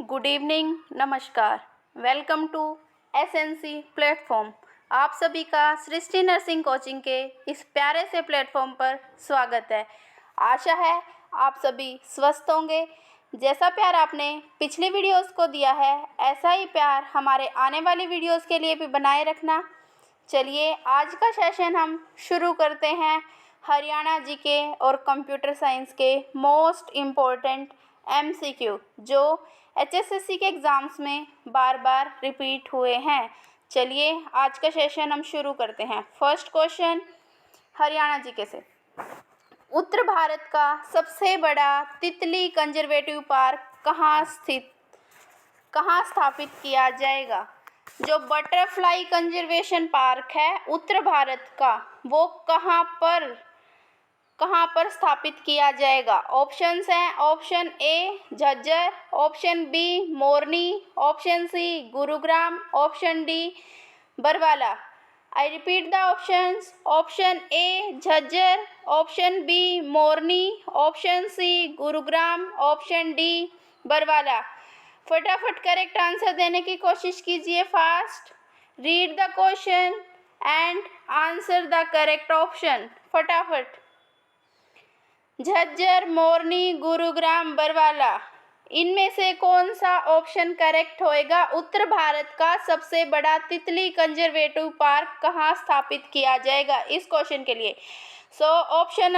Good evening, नमस्कार। Welcome to SNC platform. आप सभी का सृष्टि नर्सिंग कोचिंग के इस प्यारे से प्लेटफॉर्म पर स्वागत है। आशा है आप सभी स्वस्थ होंगे। जैसा प्यार आपने पिछले वीडियोस को दिया है, ऐसा ही प्यार हमारे आने वाली वीडियोस के लिए भी बनाए रखना। चलिए आज का सेशन हम शुरू करते हैं हरियाणा जीके और कंप्यूटर साइंस के मोस्ट इम्पोर्टेंट एमसीक्यू जो एचएसएससी के एग्ज़ाम्स में बार बार रिपीट हुए हैं। चलिए आज का सेशन हम शुरू करते हैं। फर्स्ट क्वेश्चन हरियाणा जीके से, उत्तर भारत का सबसे बड़ा तितली कंजर्वेटिव पार्क कहाँ स्थापित किया जाएगा? जो बटरफ्लाई कंजर्वेशन पार्क है उत्तर भारत का, वो कहाँ पर स्थापित किया जाएगा? ऑप्शंस हैं, option A Jhajjar, option B Morni, option C Gurugram, option D Barwala. I repeat the options, option A Jhajjar, option B Morni, option C Gurugram, option D Barwala. फटाफट करेक्ट आंसर देने की कोशिश कीजिए। Fast read the question and answer the correct option. फटाफट। झज्जर, मोरनी, गुरुग्राम, बरवाला, इनमें से कौन सा ऑप्शन करेक्ट होएगा? उत्तर भारत का सबसे बड़ा तितली कंजर्वेटिव पार्क कहाँ स्थापित किया जाएगा इस क्वेश्चन के लिए? So option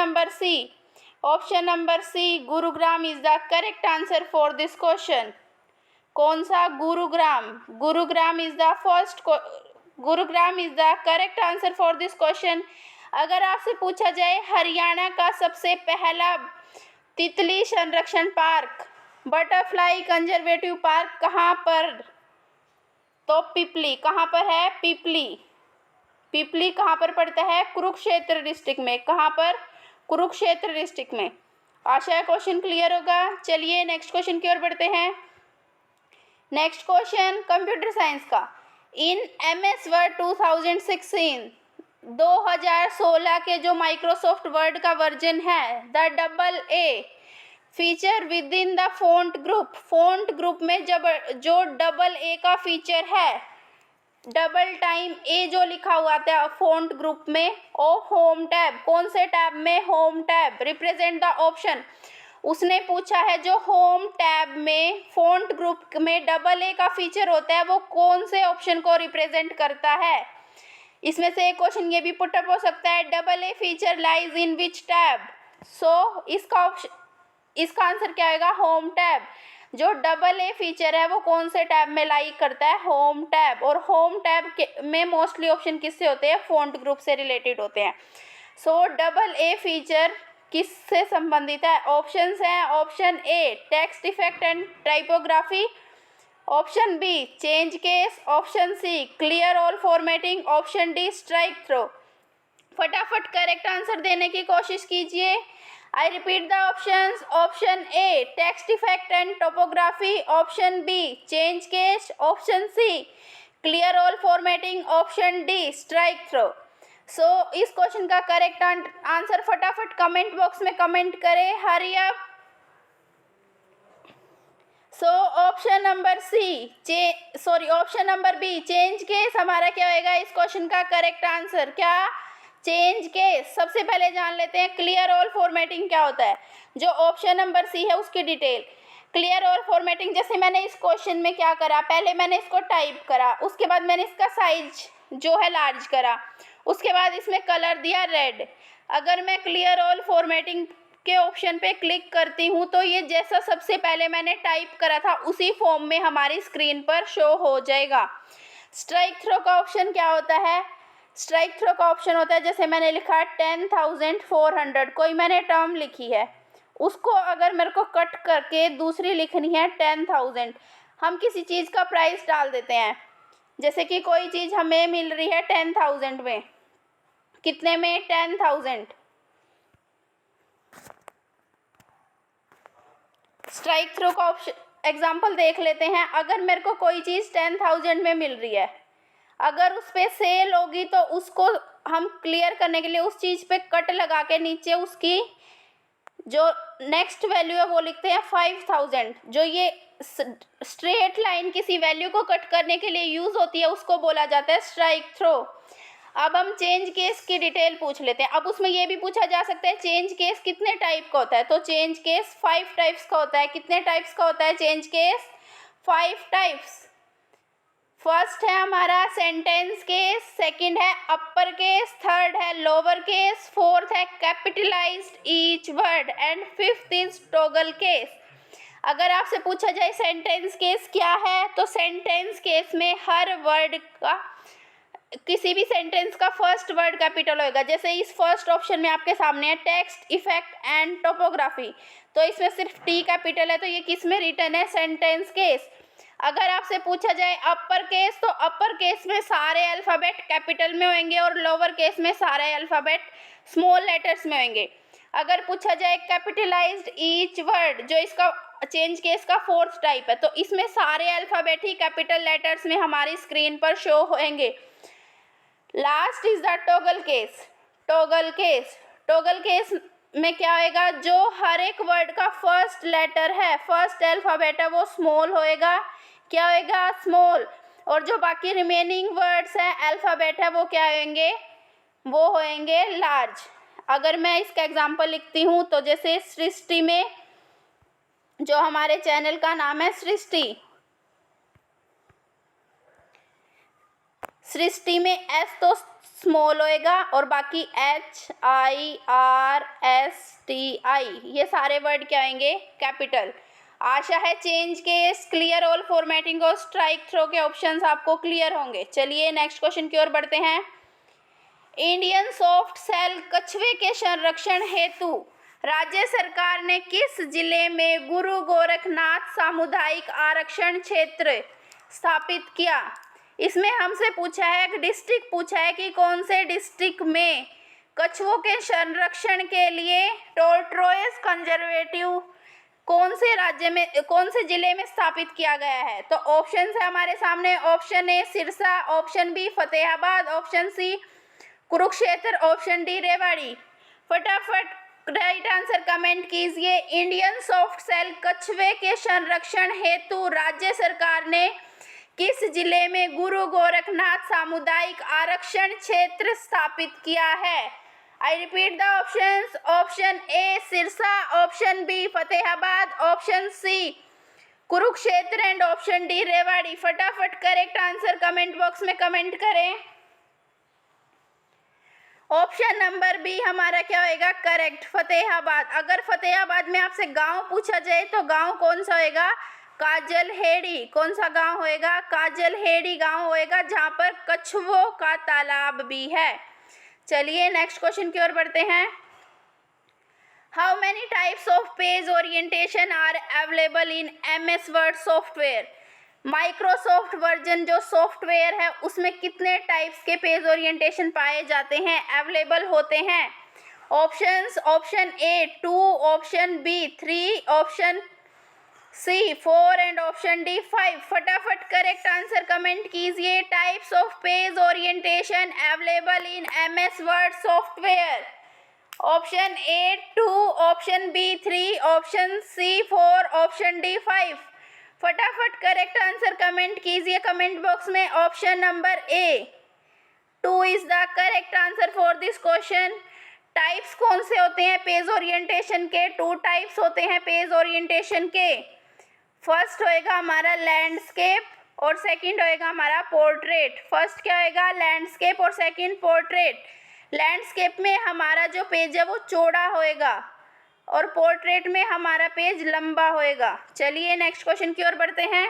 number C Gurugram is the correct answer for this question. कौन सा? Gurugram. Gurugram is the correct answer for this question. अगर आपसे पूछा जाए हरियाणा का सबसे पहला तितली संरक्षण पार्क, बटरफ्लाई कंजर्वेटिव पार्क कहाँ पर? तो पिपली। कहाँ पर है? पिपली कहाँ पर पड़ता है? कुरुक्षेत्र डिस्ट्रिक्ट में। कहाँ पर? कुरुक्षेत्र डिस्ट्रिक्ट में। आशा है क्वेश्चन क्लियर होगा। चलिए नेक्स्ट क्वेश्चन की ओर बढ़ते हैं। नेक्स्ट क्वेश्चन कंप्यूटर साइंस का, इन MS वर्ड 2016 के जो माइक्रोसॉफ्ट वर्ड का वर्जन है, the AA feature with in the font group में जब जो AA का फीचर है, डबल टाइम ए जो लिखा हुआ था फ़ॉन्ट ग्रुप में, ओ होम टैब, कौन से टैब में? Home tab. Represent the option. उसने पूछा है जो होम टैब में फ़ॉन्ट ग्रुप में AA का फीचर होता है, वो कौन से ऑप्शन को रिप्रेजेंट करता है? इसमें से एक क्वेश्चन ये भी पुटअप हो सकता है, AA feature lies in which tab? So इसका आंसर क्या आएगा? Home tab. जो AA फीचर है वो कौन से टैब में लाई करता है? Home tab. और होम टैब में मोस्टली ऑप्शन किससे होते हैं? फ़ॉन्ट ग्रुप से रिलेटेड होते हैं। सो AA फीचर किससे संबंधित है? ऑप्शंस हैं, option A text effect and typography, option B change case, option C clear all formatting, option D strike throw. फटाफट करेक्ट आंसर देने की कोशिश कीजिए। I repeat the options, option A text effect and typography, option B change case, option C clear all formatting, option D strike throw. So इस question का correct answer फटाफट comment box में comment करें। Hurry up. So option number B change case हमारा क्या होएगा इस question का करेक्ट आंसर? क्या? Change case. सबसे पहले जान लेते हैं क्लियर ऑल फॉर्मेटिंग क्या होता है। जो ऑप्शन नंबर सी है उसकी डिटेल। क्लियर ऑल फॉर्मेटिंग, जैसे मैंने इस क्वेश्चन में क्या करा, पहले मैंने इसको टाइप करा, उसके बाद मैंने इसका साइज जो है लार्ज करा, उसके बाद इसमें कलर दिया रेड। अगर मैं क्लियर ऑल फॉर्मेटिंग के ऑप्शन पे क्लिक करती हूँ तो ये जैसा सबसे पहले मैंने टाइप करा था उसी फॉर्म में हमारी स्क्रीन पर शो हो जाएगा। स्ट्राइक थ्रो का ऑप्शन क्या होता है? स्ट्राइक थ्रो का ऑप्शन होता है, जैसे मैंने लिखा 10,400, कोई मैंने टर्म लिखी है, उसको अगर मेरे को कट करके दूसरी लिखनी है 10,000, हम किसी चीज़ का प्राइस डाल देते हैं, जैसे कि कोई चीज़ हमें मिल रही है 10,000 में, कितने में? 10,000। स्ट्राइक थ्रो का ऑप्शन एग्जाम्पल देख लेते हैं। अगर मेरे को कोई चीज़ 10,000 में मिल रही है, अगर उस पर सेल होगी तो उसको हम क्लियर करने के लिए उस चीज़ पे कट लगा के नीचे उसकी जो नेक्स्ट वैल्यू है वो लिखते हैं 5000। जो ये स्ट्रेट लाइन किसी वैल्यू को कट करने के लिए यूज होती है उसको बोला जाता है स्ट्राइक थ्रो। अब हम चेंज केस की डिटेल पूछ लेते हैं। अब उसमें ये भी पूछा जा सकता है चेंज केस कितने टाइप का होता है, तो चेंज केस 5 टाइप्स का होता है। कितने टाइप्स का होता है चेंज केस? 5 टाइप्स। फर्स्ट है हमारा सेंटेंस केस, सेकंड है अपर केस, थर्ड है लोअर केस, फोर्थ है capitalised each word and fifth is toggle case. अगर आपसे पूछा जाए सेंटेंस केस क्या है, तो सेंटेंस केस में हर वर्ड का, किसी भी सेंटेंस का फर्स्ट वर्ड कैपिटल होगा। जैसे इस फर्स्ट ऑप्शन में आपके सामने है टेक्स्ट, इफेक्ट एंड टोपोग्राफी, तो इसमें सिर्फ टी कैपिटल है, तो ये किस में रिटन है? Sentence case. अगर आपसे पूछा जाए अपर केस, तो अपर केस में सारे अल्फ़ाबेट कैपिटल में होंगे और लोअर केस में सारे अल्फ़ाबेट स्मॉल लेटर्स में होंगे। अगर पूछा जाए कैपिटलाइज्ड ईच वर्ड, जो इसका चेंज केस का फोर्थ टाइप है, तो इसमें सारे अल्फ़ाबेट ही कैपिटल लेटर्स में हमारी स्क्रीन पर शो होंगे। Last is the toggle case. Toggle case, toggle case में क्या होएगा? जो हर एक वर्ड का फर्स्ट लेटर है, फर्स्ट अल्फ़ाबेट है, वो स्मॉल होएगा। क्या होएगा? स्मॉल। और जो बाकी रिमेनिंग वर्ड्स हैं, अल्फ़ाबेट है, वो क्या होंगे? वो होंगे लार्ज। अगर मैं इसका एग्जांपल लिखती हूँ, तो जैसे सृष्टि में, जो हमारे चैनल का नाम है सृष्टि, सृष्टि में एस तो स्मॉल होएगा और बाकी HIRSTI ये सारे वर्ड क्या आएंगे? कैपिटल। आशा है change case, clear all formatting और स्ट्राइक थ्रो के ऑप्शंस आपको क्लियर होंगे। चलिए नेक्स्ट क्वेश्चन की ओर बढ़ते हैं। इंडियन सॉफ्ट सेल कछुए के संरक्षण हेतु राज्य सरकार ने किस जिले में गुरु गोरखनाथ सामुदायिक आरक्षण क्षेत्र स्थापित किया? इसमें हमसे पूछा है, एक डिस्ट्रिक्ट पूछा है कि कौन से डिस्ट्रिक्ट में कछुओं के संरक्षण के लिए टॉर्टोइस कंजर्वेटिव कौन से राज्य में, कौन से जिले में स्थापित किया गया है? तो ऑप्शन है हमारे सामने। Option A Sirsa, option B Fatehabad, option C Kurukshetra, option D Rewari. फटाफट राइट आंसर कमेंट कीजिए। इंडियन सॉफ्ट सेल कछुए के संरक्षण हेतु राज्य सरकार ने किस जिले में गुरु गोरखनाथ सामुदायिक आरक्षण क्षेत्र स्थापित किया है? I repeat the options. Option A Sirsa, option B Fatehabad, option C Kurukshetra and option D Rewari. फटाफट करेक्ट आंसर कमेंट बॉक्स में कमेंट करें। ऑप्शन नंबर बी हमारा क्या होएगा? करेक्ट, फतेहाबाद। अगर फतेहाबाद में आपसे गांव पूछा जाए तो गांव कौन सा होएगा? काजलहेड़ी। कौन सा गांव होएगा? काजलहेड़ी गांव होएगा, जहां पर कछुओं का तालाब भी है। चलिए नेक्स्ट क्वेश्चन की ओर बढ़ते हैं। How many types of page orientation are available in MS word software? Microsoft version जो सॉफ्टवेयर है उसमें कितने टाइप्स के पेज ओरिएंटेशन पाए जाते हैं, अवेलेबल होते हैं? Options. Option A 2, option B 3, option C 4 and option D 5। फटाफट करेक्ट आंसर कमेंट कीजिए। Types of page orientation available in MS word software. Option A 2, option B 3, option C 4, option D 5। फटाफट correct answer comment कीजिए comment box में। Option number A 2 is the correct answer for this question. Types कौन से होते हैं page orientation के? 2 types होते हैं पेज ओरिएंटेशन के। फर्स्ट होएगा हमारा लैंडस्केप और सेकंड होएगा हमारा पोर्ट्रेट। फर्स्ट क्या होएगा? लैंडस्केप और सेकंड पोर्ट्रेट। लैंडस्केप में हमारा जो पेज है वो चौड़ा होएगा और पोर्ट्रेट में हमारा पेज लंबा होएगा। चलिए नेक्स्ट क्वेश्चन की ओर बढ़ते हैं।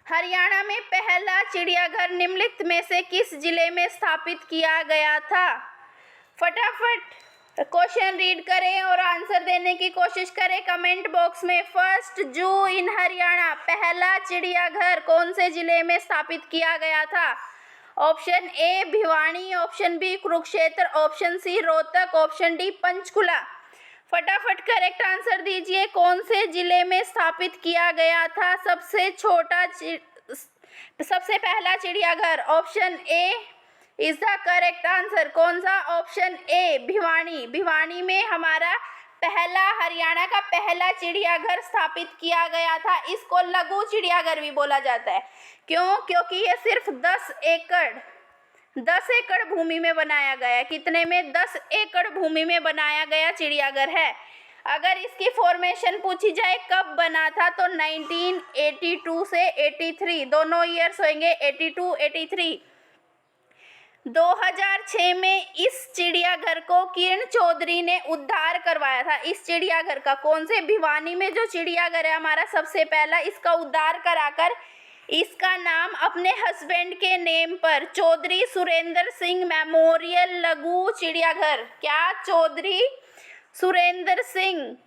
हरियाणा में पहला चिड़ियाघर निम्नलिखित में से किस जिले में स्थापित किया गया था? फटाफट क्वेश्चन रीड करें और आंसर देने की कोशिश करें कमेंट बॉक्स में। फर्स्ट जू इन हरियाणा, पहला चिड़ियाघर कौन से जिले में स्थापित किया गया था? Option A Bhiwani, option B Kurukshetra, option C Rohtak, option D Panchkula. फटाफट करेक्ट आंसर दीजिए। कौन से जिले में स्थापित किया गया था सबसे पहला चिड़ियाघर? Option A is the correct answer कौन सा? Option A Bhiwani. भिवानी में हमारा पहला हरियाणा का पहला चिड़ियाघर स्थापित किया गया था। इसको लघु चिड़ियाघर भी बोला जाता है। क्यों? क्योंकि ये सिर्फ 10 एकड़ भूमि में बनाया गया है। कितने में? 10 एकड़ भूमि में बनाया गया चिड़ियाघर है। अगर इसकी फॉर्मेशन पूछी जाए कब बना था तो 1982 से 83 दोनों ईयर्स होंगे, 82, 83। 2006 में इस चिड़ियाघर को किरण चौधरी ने उद्धार करवाया था। इस चिड़ियाघर का कौन से? भिवानी में जो चिड़ियाघर है हमारा सबसे पहला, इसका उद्धार कराकर इसका नाम अपने हस्बैंड के नेम पर चौधरी सुरेंद्र सिंह मेमोरियल लघु चिड़ियाघर, क्या? चौधरी सुरेंद्र सिंह,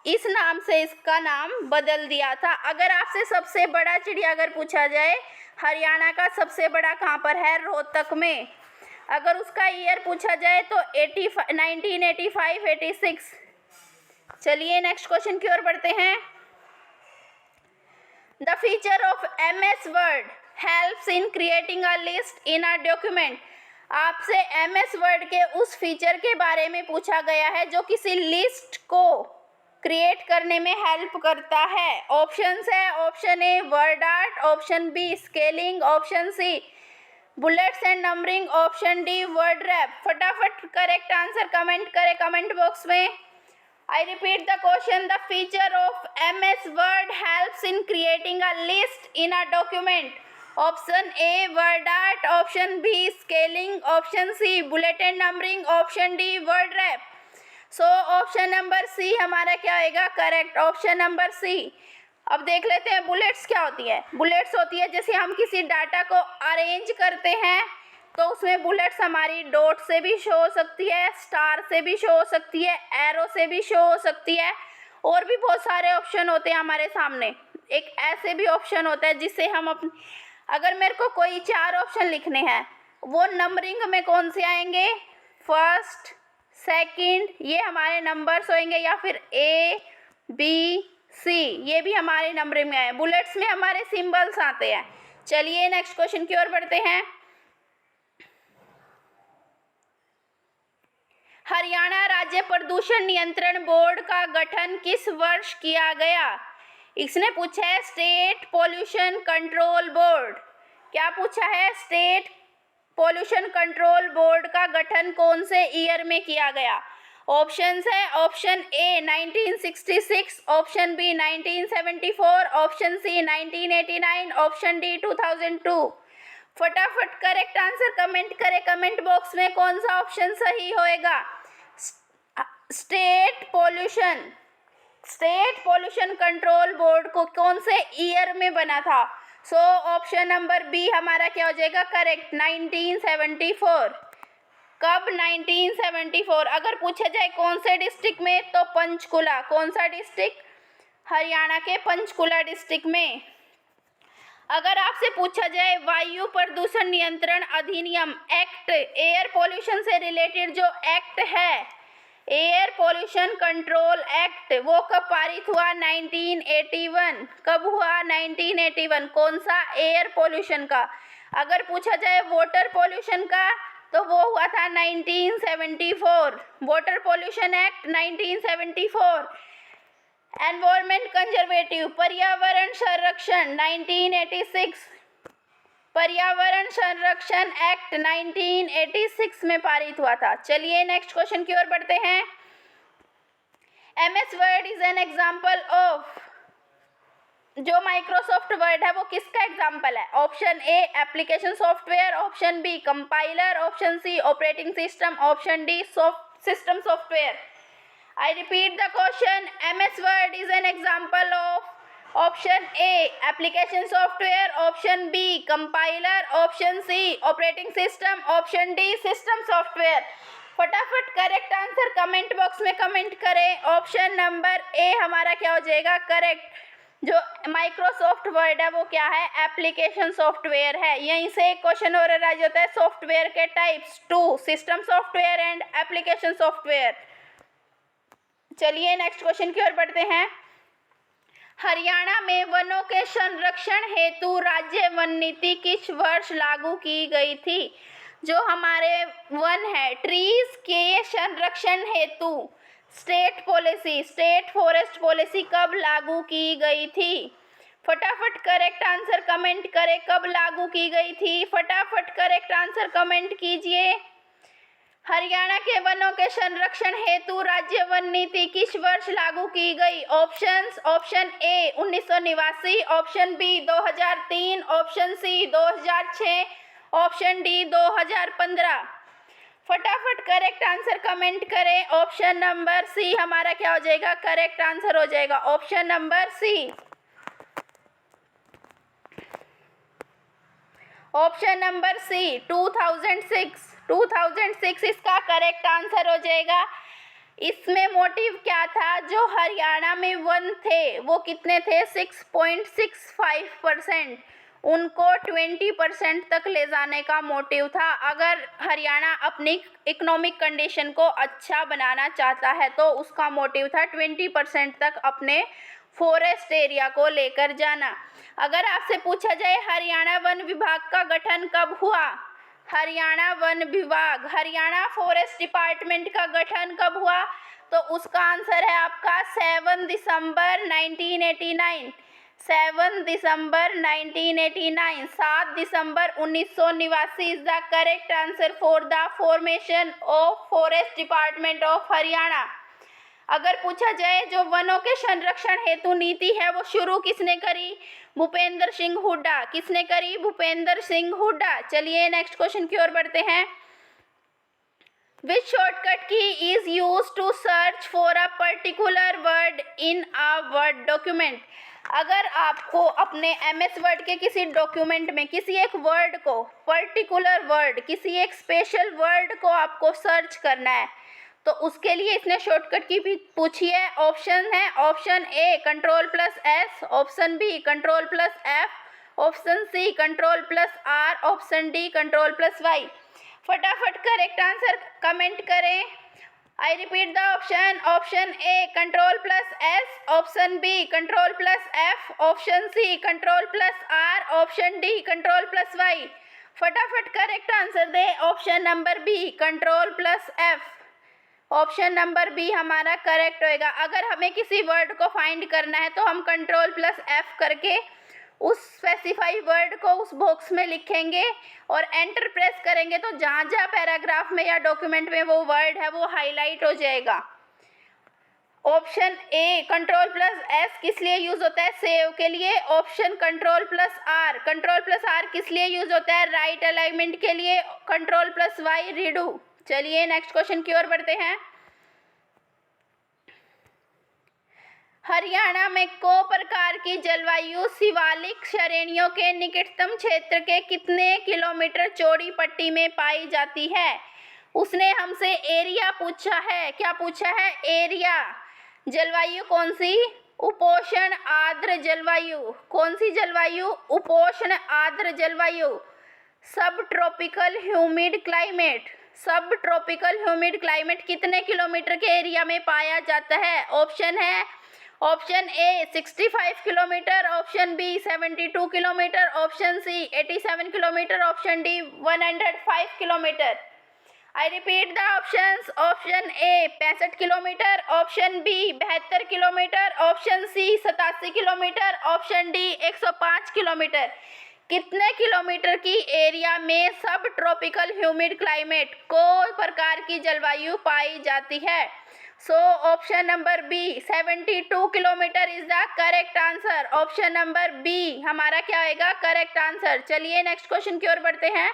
इस नाम से इसका नाम बदल दिया था। अगर आपसे सबसे बड़ा चिड़ियाघर पूछा जाए हरियाणा का सबसे बड़ा कहाँ पर है? रोहतक में। अगर उसका ईयर पूछा जाए तो 1985, 86। चलिए नेक्स्ट क्वेश्चन की ओर बढ़ते हैं। The feature of MS word helps in creating a list in a document. आपसे MS वर्ड के उस फीचर के बारे में पूछा गया है जो किसी लिस्ट को क्रिएट करने में हेल्प करता है। ऑप्शंस है, option A word art, option B scaling, option C bullets and numbering, option D word wrap. फटाफट करेक्ट आंसर कमेंट करें कमेंट बॉक्स में। I repeat the question. The feature of MS Word helps in creating a list in a document. Option A word art, option B scaling, option C bullet and numbering, option D word wrap. So option number C हमारा क्या होगा? Correct, option number C। अब देख लेते हैं bullets क्या होती है। बुलेट्स होती है जैसे हम किसी डाटा को अरेंज करते हैं तो उसमें बुलेट्स हमारी डॉट से भी शो हो सकती है, स्टार से भी शो हो सकती है, एरो से भी शो हो सकती है, और भी बहुत सारे ऑप्शन होते हैं हमारे सामने। एक ऐसे भी ऑप्शन होता है जिससे हम अगर मेरे को कोई 4 ऑप्शन लिखने हैं वो नंबरिंग में कौन से आएंगे? फर्स्ट, सेकंड, ये हमारे नंबर्स होंगे, या फिर A, B, C, ये भी हमारे नंबरिंग में आए। बुलेट्स में हमारे सिंबल्स आते हैं। चलिए नेक्स्ट क्वेश्चन की ओर बढ़ते हैं। हरियाणा राज्य प्रदूषण नियंत्रण बोर्ड का गठन किस वर्ष किया गया? इसने पूछा है स्टेट पोल्यूशन कंट्रोल बोर्ड। क्या पूछा है? स्टेट पोल्यूशन कंट्रोल बोर्ड का गठन कौन से ईयर में किया गया? ऑप्शंस है, option A 1966, option B 1974, option C 1989, option D 2002। फटाफट करेक्ट आंसर कमेंट करें कमेंट बॉक्स में। कौन सा ऑप्शन सही होएगा? स्टेट पोल्यूशन कंट्रोल बोर्ड को कौन से ईयर में बना था? सो ऑप्शन नंबर बी हमारा क्या हो जाएगा? करेक्ट, 1974। कब? 1974। अगर पूछा जाए कौन से डिस्ट्रिक्ट में तो पंचकुला। कौन सा डिस्ट्रिक्ट? हरियाणा के पंचकुला डिस्ट्रिक्ट में। अगर आपसे पूछा जाए वायु प्रदूषण नियंत्रण अधिनियम एक्ट, एयर पोल्यूशन से रिलेटेड जो एक्ट है, एयर पोल्यूशन कंट्रोल एक्ट, वो कब पारित हुआ? 1981। कब हुआ? 1981। कौन सा? एयर पोल्यूशन का। अगर पूछा जाए वाटर पोल्यूशन का तो वो हुआ था 1974, water pollution act 1974। Environment conservative, पर्यावरण संरक्षण 1986, पर्यावरण संरक्षण एक्ट 1986 में पारित हुआ था। चलिए नेक्स्ट क्वेश्चन की ओर बढ़ते हैं। MS word is an example of, जो माइक्रोसॉफ्ट वर्ड है वो किसका एग्जाम्पल है? Option A application software, option B compiler, option C operating system, option D system software. I repeat the question. MS Word is an example of option A application software, option B compiler, option C operating system, option D system software. फटाफट correct answer comment box में comment करें। Option number ए हमारा क्या हो जाएगा? Correct. जो Microsoft word है वो क्या है? एप्लीकेशन सॉफ्टवेयर है। यहीं से एक क्वेश्चन और अराइज होता है सॉफ्टवेयर के types 2, system software and application software. चलिए नेक्स्ट क्वेश्चन की ओर बढ़ते हैं। हरियाणा में वनों के संरक्षण हेतु राज्य वन नीति किस वर्ष लागू की गई थी? जो हमारे वन है, ट्रीज के संरक्षण हेतु स्टेट फॉरेस्ट पॉलिसी कब लागू की गई थी? फटाफट करेक्ट आंसर कमेंट करें, कब लागू की गई थी? फटाफट करेक्ट आंसर कमेंट कीजिए। हरियाणा के वनों के संरक्षण हेतु राज्य वन नीति किस वर्ष लागू की गई? Options, option A 1989, option B 2003, option C 2006, option D 2015। फटाफट करेक्ट आंसर कमेंट करें। ऑप्शन नंबर सी हमारा क्या हो जाएगा? करेक्ट आंसर हो जाएगा option number C. Option number C 2006 इसका करेक्ट आंसर हो जाएगा। इसमें मोटिव क्या था? जो हरियाणा में वन थे वो कितने थे? 6.65%, उनको 20% तक ले जाने का मोटिव था। अगर हरियाणा अपनी इकोनॉमिक कंडीशन को अच्छा बनाना चाहता है तो उसका मोटिव था 20% तक अपने फॉरेस्ट एरिया को लेकर जाना। अगर आपसे पूछा जाए हरियाणा वन विभाग का गठन कब हुआ? हरियाणा वन विभाग, हरियाणा फॉरेस्ट डिपार्टमेंट का गठन कब हुआ? तो उसका आंसर है आपका 7 दिसंबर 1989। 7 दिसंबर 1989, 7 दिसंबर 1989 is the correct answer for the formation of forest department of Haryana. अगर पूछा जाए जो वनों के संरक्षण हेतु नीति है वो शुरू किसने करी? भूपेंद्र सिंह हुड्डा। किसने करी? भूपेंद्र सिंह हुड्डा। चलिए नेक्स्ट क्वेश्चन की ओर बढ़ते हैं। Which shortcut key is used to search for a particular word in a word document? अगर आपको अपने MS वर्ड के किसी डॉक्यूमेंट में किसी एक वर्ड को, पर्टिकुलर वर्ड, किसी एक स्पेशल वर्ड को आपको सर्च करना है तो उसके लिए इसने शॉर्टकट की भी पूछी है। ऑप्शन है, option A Ctrl+S, option B Ctrl+F, option C Ctrl+R, option D Ctrl+Y। फटाफट करेक्ट आंसर कमेंट करें। I repeat the option. Option A Ctrl+S, option B Ctrl+F, option C Ctrl+R, option D Ctrl+Y। फटाफट correct answer दे। Option number B Ctrl+F। Option number B हमारा correct होएगा। अगर हमें किसी word को फाइंड करना है तो हम Ctrl+F करके उस स्पेसिफाई वर्ड को उस बॉक्स में लिखेंगे और एंटर प्रेस करेंगे तो जहाँ जहाँ पैराग्राफ में या डॉक्यूमेंट में वो वर्ड है वो हाईलाइट हो जाएगा। ऑप्शन ए Ctrl+S किस लिए यूज होता है? सेव के लिए। ऑप्शन Ctrl+R किस लिए यूज होता है? राइट अलाइनमेंट के लिए। Ctrl+Y redo. चलिए नेक्स्ट क्वेश्चन की ओर बढ़ते हैं। हरियाणा में को प्रकार की जलवायु शिवालिक श्रेणियों के निकटतम क्षेत्र के कितने किलोमीटर चौड़ी पट्टी में पाई जाती है? उसने हमसे एरिया पूछा है। क्या पूछा है? एरिया। जलवायु कौन सी? उपोष्ण आर्द्र जलवायु। कौन सी जलवायु? उपोष्ण आर्द्र जलवायु। Subtropical humid climate. Subtropical humid climate कितने किलोमीटर के एरिया में पाया जाता है? ऑप्शन है, option A 65 kilometre, option B 72 kilometre, option C 87 kilometre, option D 105 kilometre. I repeat the options. Option A 65 kilometre, option B 72 kilometre, option C 87 kilometre, option D 105 kilometre. कितने kilometre की area में subtropical humid climate को प्रकार की जलवायु पाई जाती है? So option number B 72 kilometre is the correct answer. Option number B हमारा क्या होएगा? Correct answer. चलिए नेक्स्ट क्वेश्चन की ओर बढ़ते हैं।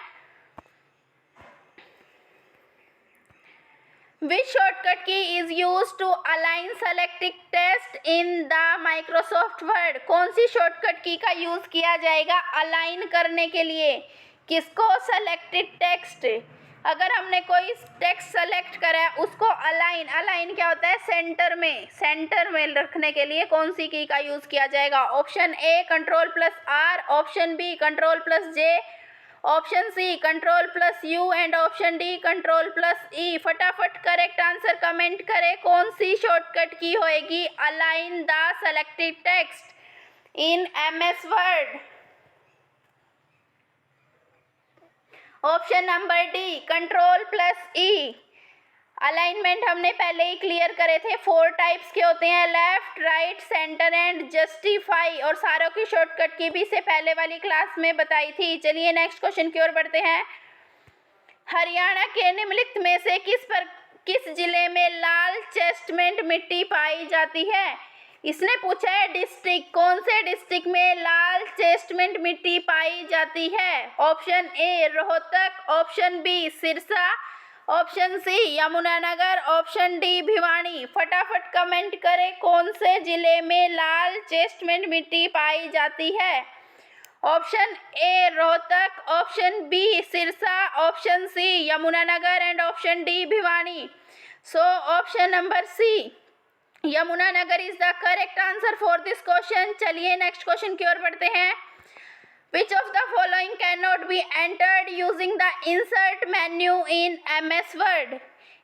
Which shortcut key is used to align selected text in the Microsoft Word? कौन सी शॉर्टकट की का यूज किया जाएगा अलाइन करने के लिए? किसको? Selected text. अगर हमने कोई टेक्स्ट सेलेक्ट करा है उसको अलाइन क्या होता है? सेंटर में रखने के लिए कौन सी की का यूज किया जाएगा? Option A Ctrl+R, option B Ctrl+J, option C Ctrl+U and option D Ctrl+E। फटाफट करेक्ट आंसर कमेंट करें। कौन सी शॉर्टकट की होएगी align the selected text in MS word? Option number D control plus E. Alignment हमने पहले ही clear करे थे, 4 types के होते हैं, left, right, centre and justify, और सारों की शॉर्टकट की भी से पहले वाली क्लास में बताई थी। चलिए नेक्स्ट क्वेश्चन की ओर बढ़ते हैं। हरियाणा के निम्नलिखित में से किस जिले में लाल चेस्टनट मिट्टी पाई जाती है? इसने पूछा है डिस्ट्रिक्ट, कौन से डिस्ट्रिक्ट में लाल चेस्टनट मिट्टी पाई जाती है? Option A Rohtak, option B Sirsa, option C Yamunanagar, option D Bhiwani. फटाफट कमेंट करें कौन से जिले में लाल चेस्टनट मिट्टी पाई जाती है। Option A Rohtak, option B Sirsa, option C Yamunanagar and option D Bhiwani. So option number C Yamunanagar is the correct answer for this question. चलिए नेक्स्ट क्वेश्चन की ओर बढ़ते हैं। Which of the following cannot be entered using the insert menu in MS Word?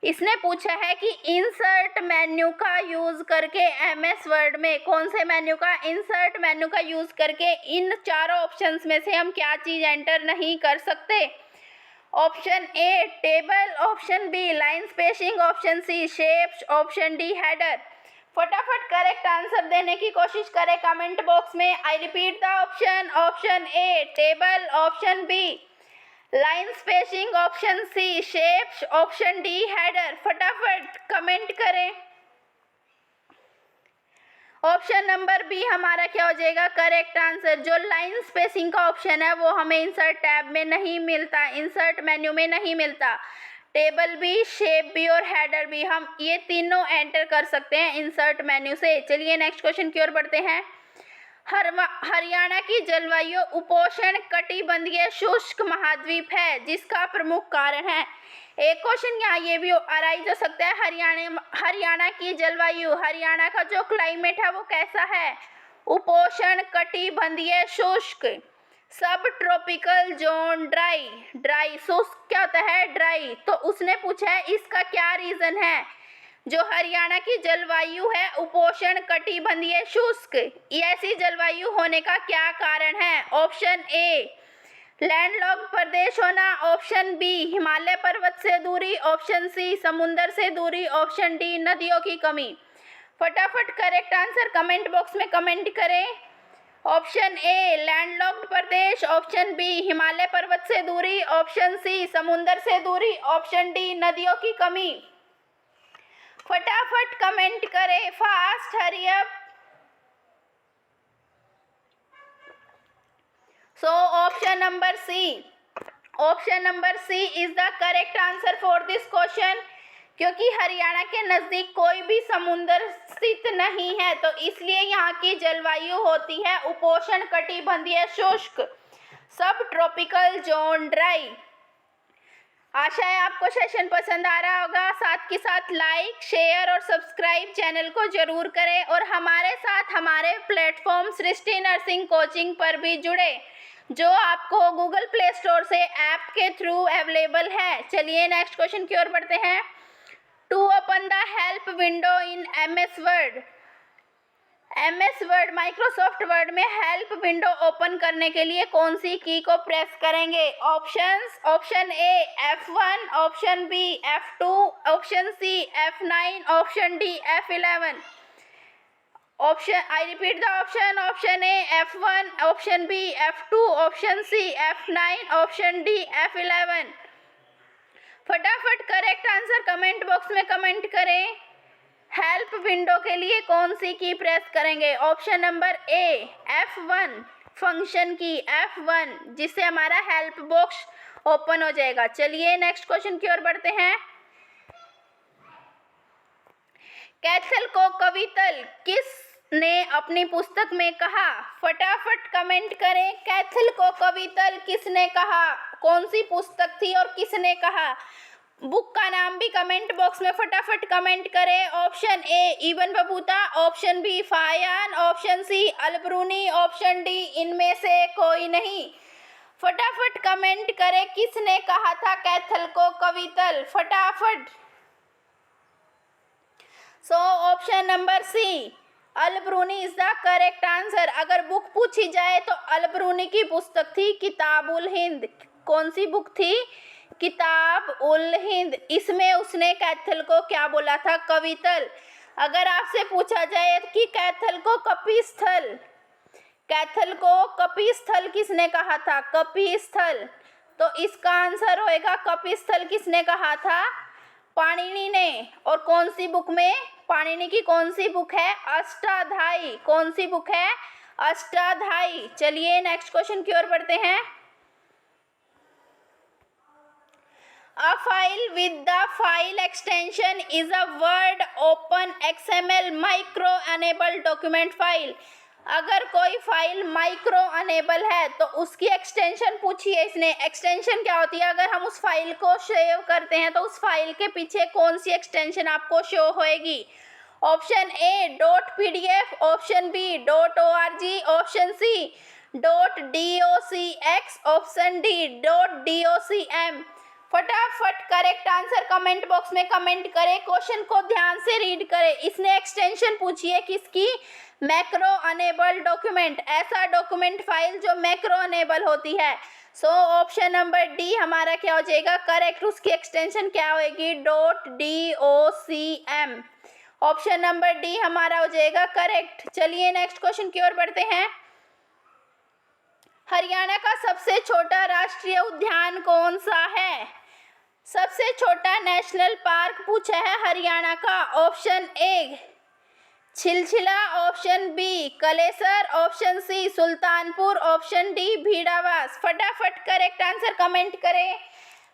इसने पूछा है कि insert menu का यूज करके MS वर्ड में कौन से मेन्यू का, इंसर्ट मेन्यू का यूज करके इन चारों ऑप्शंस में से हम क्या चीज एंटर नहीं कर सकते? Option A table, option B line spacing, option C shapes, option D header. फटाफट करेक्ट आंसर देने की कोशिश करें कमेंट बॉक्स में। I repeat the option, option A table, option B line spacing, option C shapes, option D header. फटाफट comment करें। Option number B हमारा क्या हो जाएगा करेक्ट आंसर। जो लाइन स्पेसिंग का ऑप्शन है वो हमें इंसर्ट टैब में नहीं मिलता, इंसर्ट मेन्यू में नहीं मिलता। टेबल भी, शेप भी और हेडर भी, हम ये तीनों एंटर कर सकते हैं इंसर्ट मेन्यू से। चलिए नेक्स्ट क्वेश्चन की ओर बढ़ते हैं। हरियाणा की जलवायु उपोष्ण कटिबंधीय शुष्क महाद्वीप है, जिसका प्रमुख कारण है। एक क्वेश्चन यहाँ ये भी अराइज हो सकता है, हरियाणा की जलवायु, हरियाणा का जो क्लाइमेट है वो कैसा है? उपोष्ण कटिबंधीय शुष्क, सब ट्रॉपिकल जोन ड्राई। ड्राई शुष्क क्या होता है? ड्राई। तो उसने पूछा है इसका क्या रीजन है? जो हरियाणा की जलवायु है उपोष्ण कटिबंधीय शुष्क, ऐसी जलवायु होने का क्या कारण है? ऑप्शन ए लैंडलॉक्ड प्रदेश होना, ऑप्शन बी हिमालय पर्वत से दूरी, ऑप्शन सी समुद्र से दूरी, ऑप्शन डी नदियों की कमी। फटाफट करेक्ट आंसर कमेंट बॉक्स में कमेंट करें। ऑप्शन ए लैंडलॉक्ड प्रदेश, ऑप्शन बी हिमालय पर्वत से दूरी, ऑप्शन सी समुद्र से दूरी, ऑप्शन डी नदियों की कमी। फटाफट कमेंट करें, fast hurry up. So option number C is the correct answer for this question. क्योंकि हरियाणा के नज़दीक कोई भी समुद्र स्थित नहीं है, तो इसलिए यहाँ की जलवायु होती है उपोष्ण कटिबंधीय शुष्क, सब ट्रॉपिकल जोन ड्राई। आशा है आपको सेशन पसंद आ रहा होगा। साथ के साथ लाइक, शेयर और सब्सक्राइब चैनल को जरूर करें और हमारे साथ हमारे प्लेटफॉर्म सृष्टि नर्सिंग कोचिंग पर भी जुड़े, जो आपको गूगल प्ले स्टोर से ऐप के थ्रू अवेलेबल है। चलिए नेक्स्ट क्वेश्चन की ओर बढ़ते हैं। To open the help window in MS word. MS word Microsoft word में हेल्प विंडो ओपन करने के लिए कौन सी की को प्रेस करेंगे? Options, option A F1, option B F2, option C F9, option D F11। Option I repeat the option, option A F1, option B F2, option C F9, option D F11। फटाफट correct answer comment box में comment करें। Help window के लिए कौन सी की press करेंगे? Option number ए F1, function की F1, जिससे हमारा हेल्प बॉक्स ओपन हो जाएगा। चलिए नेक्स्ट क्वेश्चन की ओर बढ़ते हैं। कैथल को कवितल किसने अपनी पुस्तक में कहा? फटाफट कमेंट करें, कैथल को कवितल किसने कहा? कौन सी पुस्तक थी और किसने कहा? बुक का नाम भी कमेंट बॉक्स में फटाफट कमेंट करें। Option A Ibn Battuta, option B Faxian, option C Alberuni, option D इनमें से कोई नहीं। फटाफट कमेंट करें किसने कहा था कैथल को कवितल, फटाफट। So option number C Alberuni is the correct answer. अगर बुक पूछी जाए तो अलबरूनी की पुस्तक थी किताबुल हिंद। कौन सी बुक थी? किताब उल हिंद। इसमें उसने कैथल को क्या बोला था? कवितल। अगर आपसे पूछा जाए कि कैथल को कपिस्थल, कैथल को कपिस्थल किसने कहा था? कपिस्थल। तो इसका आंसर होएगा कपिस्थल किसने कहा था? पाणिनि ने। और कौन सी बुक में? पाणिनि की कौन सी बुक है? अष्टाध्यायी। कौन सी बुक है? अष्टाध्यायी। चलिए नेक्स्ट क्वेश्चन की ओर बढ़ते हैं। A file with the file extension is a Word, Open, XML, Micro Enable Document file. अगर कोई फाइल माइक्रो अनेबल है तो उसकी एक्सटेंशन पूछी है इसने। एक्सटेंशन क्या होती है? अगर हम उस फाइल को सेव करते हैं तो उस फाइल के पीछे कौन सी एक्सटेंशन आपको शो होएगी? Option A .pdf, option B .org, option C .docx, option D .docm। फटाफट करेक्ट आंसर कमेंट बॉक्स में कमेंट करें। क्वेश्चन को ध्यान से रीड करें। इसने एक्सटेंशन पूछी है किसकी? Macro enable document. ऐसा डॉक्यूमेंट फाइल जो मैक्रो अनेबल होती है। सो ऑप्शन नंबर डी हमारा क्या हो जाएगा? करेक्ट। उसकी एक्सटेंशन क्या होगी? .docm। ऑप्शन नंबर डी हमारा हो जाएगा करेक्ट। चलिए नेक्स्ट क्वेश्चन की ओर बढ़ते हैं। हरियाणा का सबसे छोटा राष्ट्रीय उद्यान कौन सा है? सबसे छोटा नेशनल पार्क पूछा है हरियाणा का। Option A Chhilchhila, option B Kalesar, option C Sultanpur, option D Bhirawas. फटाफट करेक्ट आंसर कमेंट करें।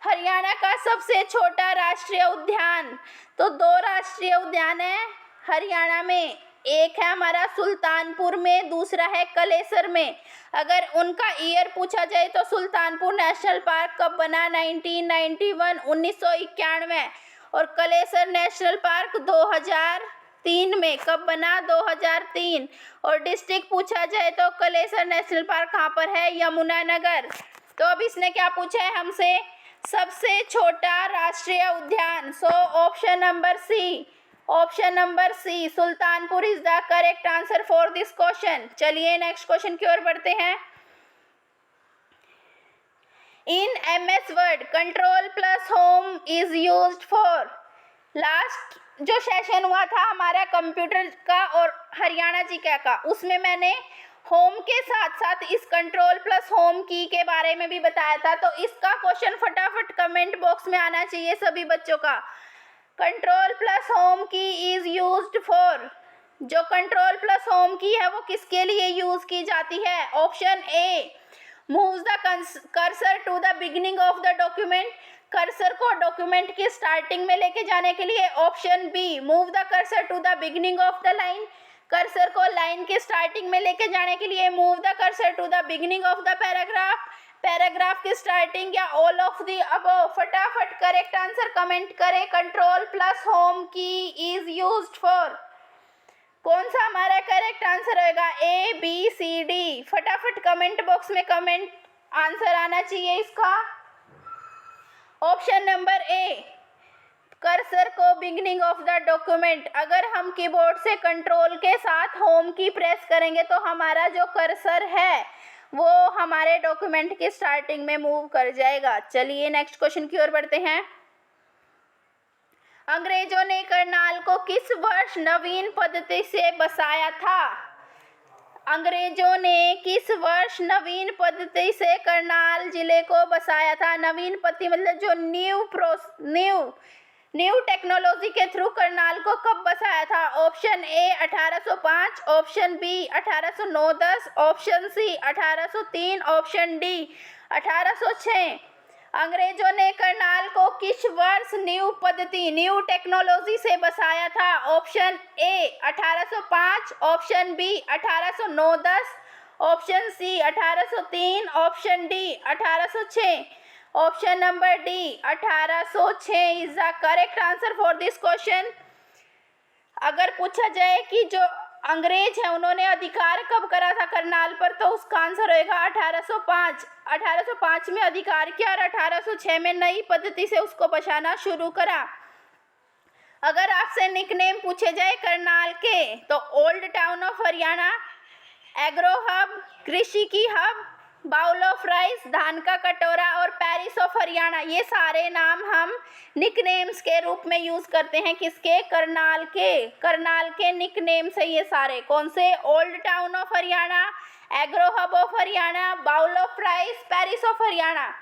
हरियाणा का सबसे छोटा राष्ट्रीय उद्यान, तो 2 राष्ट्रीय उद्यान है हरियाणा में। एक है हमारा सुल्तानपुर में, दूसरा है कलेसर में। अगर उनका ईयर पूछा जाए तो सुल्तानपुर नेशनल पार्क कब बना? 1991, 1991। और कलेसर नेशनल पार्क 2003 में। कब बना? 2003। और डिस्ट्रिक्ट पूछा जाए तो कलेसर नेशनल पार्क कहाँ पर है? यमुनानगर। तो अब इसने क्या पूछा है हमसे? सबसे छोटा राष्ट्रीय उद्यान। So option number C, option number C Sultanpur is the correct answer for this question. चलिए नेक्स्ट क्वेश्चन की ओर बढ़ते हैं। In MS word control plus home is used for. Last जो सेशन हुआ था हमारा कंप्यूटर का और हरियाणा जीके का, उसमें मैंने होम के साथ साथ इस कंट्रोल प्लस होम की के बारे में भी बताया था। तो इसका क्वेश्चन फटाफट कमेंट बॉक्स में आना चाहिए सभी बच्चों का। Control plus home key is used for. जो कंट्रोल प्लस होम की है वो किसके लिए यूज की जाती है? Option A move the cursor to the beginning of the document. Cursor को डॉक्यूमेंट की स्टार्टिंग में लेके जाने के लिए। Option B move the cursor to the beginning of the line. Cursor को लाइन के स्टार्टिंग में लेके जाने के लिए move the cursor to the beginning of the paragraph. Paragraph की स्टार्टिंग या ऑल ऑफ द अबव। फटाफट करेक्ट आंसर कमेंट करें। Control plus home key is used for. कौन सा हमारा करेक्ट आंसर होगा? A B C D. फटाफट comment box में कमेंट आंसर आना चाहिए इसका। ऑप्शन नंबर ए कर्सर को बिगिनिंग ऑफ द डॉक्यूमेंट। अगर हम कीबोर्ड से कंट्रोल के साथ होम की प्रेस करेंगे तो हमारा जो कर्सर है वो हमारे डॉक्यूमेंट की स्टार्टिंग में मूव कर जाएगा। चलिए नेक्स्ट क्वेश्चन की ओर बढ़ते हैं। अंग्रेजों ने करनाल को किस वर्ष नवीन पद्धति से बसाया था? अंग्रेजों ने किस वर्ष नवीन पद्धति से करनाल जिले को बसाया था? नवीन पद्धति मतलब जो न्यू टेक्नोलॉजी के थ्रू करनाल को कब बसाया था? Option A 1805, option B 1809-10, option C 1803, option D 1806। अंग्रेजों ने करनाल को किस वर्ष न्यू पद्धति न्यू टेक्नोलॉजी से बसाया था? Option A 1805, option B 1809-10, option C 1803, option D 1806। Option number D 1806 is the correct answer for this question. अगर पूछा जाए कि जो अंग्रेज है उन्होंने अधिकार कब करा था करनाल पर, तो उसका आंसर होएगा 1805। 1805 में अधिकार किया और 1806 में नई पद्धति से उसको बसाना शुरू करा। अगर आपसे निकनेम पूछे जाए करनाल के तो old town of Haryana, agro hub, कृषि की हब, बाउल ऑफ राइस, धान का कटोरा और पेरिस ऑफ हरियाणा, ये सारे नाम हम निकनेम्स के रूप में यूज करते हैं। किसके? करनाल के। करनाल के निकनेम्स है ये सारे। कौन से? Old town of Haryana, agro hub of Haryana, bowl of rice, Paris of Haryana.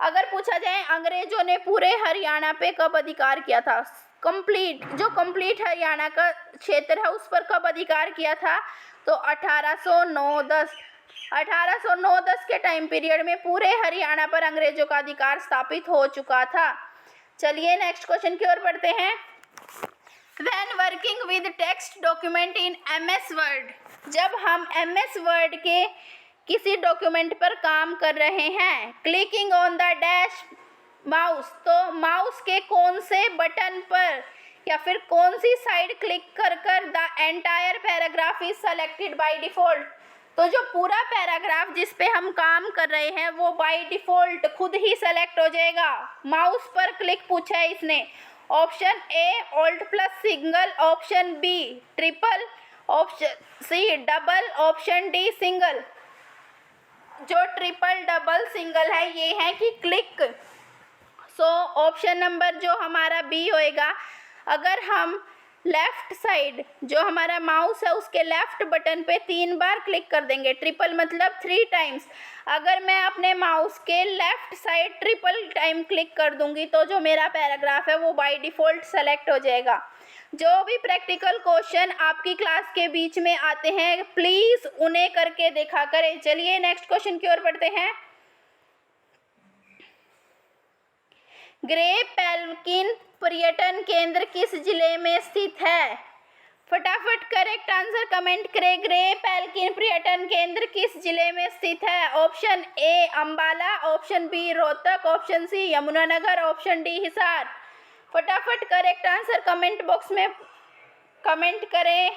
अगर पूछा जाए अंग्रेजों ने पूरे हरियाणा पे कब अधिकार किया था, कंप्लीट हरियाणा का क्षेत्र है उस पर कब अधिकार किया था, तो 1809-10 के टाइम पीरियड में पूरे हरियाणा पर अंग्रेजों का अधिकार स्थापित हो चुका था। चलिए नेक्स्ट क्वेश्चन की ओर बढ़ते हैं। When working with text document in MS Word, जब हम MS Word के किसी डॉक्यूमेंट पर काम कर रहे हैं, clicking on the dash mouse, तो माउस के कौन से बटन पर या फिर कौन सी साइड क्लिक कर कर the entire paragraph is selected by default, तो जो पूरा पैराग्राफ जिस पे हम काम कर रहे हैं वो बाय डिफॉल्ट खुद ही सेलेक्ट हो जाएगा। माउस पर क्लिक पूछा है इसने। Option A alt plus single, option B triple, option C double, option D single. जो ट्रिपल डबल सिंगल है ये है कि क्लिक। सो ऑप्शन नंबर जो हमारा बी होएगा। अगर हम लेफ्ट साइड जो हमारा माउस है उसके लेफ्ट बटन पे 3 बार क्लिक कर देंगे, ट्रिपल मतलब 3 टाइम्स, अगर मैं अपने माउस के left side triple time click कर दूंगी तो जो मेरा पैराग्राफ है वो बाय डिफ़ॉल्ट सेलेक्ट हो जाएगा। जो भी प्रैक्टिकल क्वेश्चन आपकी क्लास के बीच में आते हैं प्लीज़ उन्हें करके देखा करें। चलिए नेक्स्ट क्वेश्चन की ओर बढ़ते हैं। ग्रे पेल्किन पर्यटन केंद्र किस जिले में स्थित है? फटाफट करेक्ट आंसर कमेंट करें। ग्रे पेल्किन पर्यटन केंद्र किस जिले में स्थित है? Option A Ambala, option B Rohtak, option C Yamunanagar, option D Hisar. फटाफट करेक्ट आंसर कमेंट बॉक्स में कमेंट करें।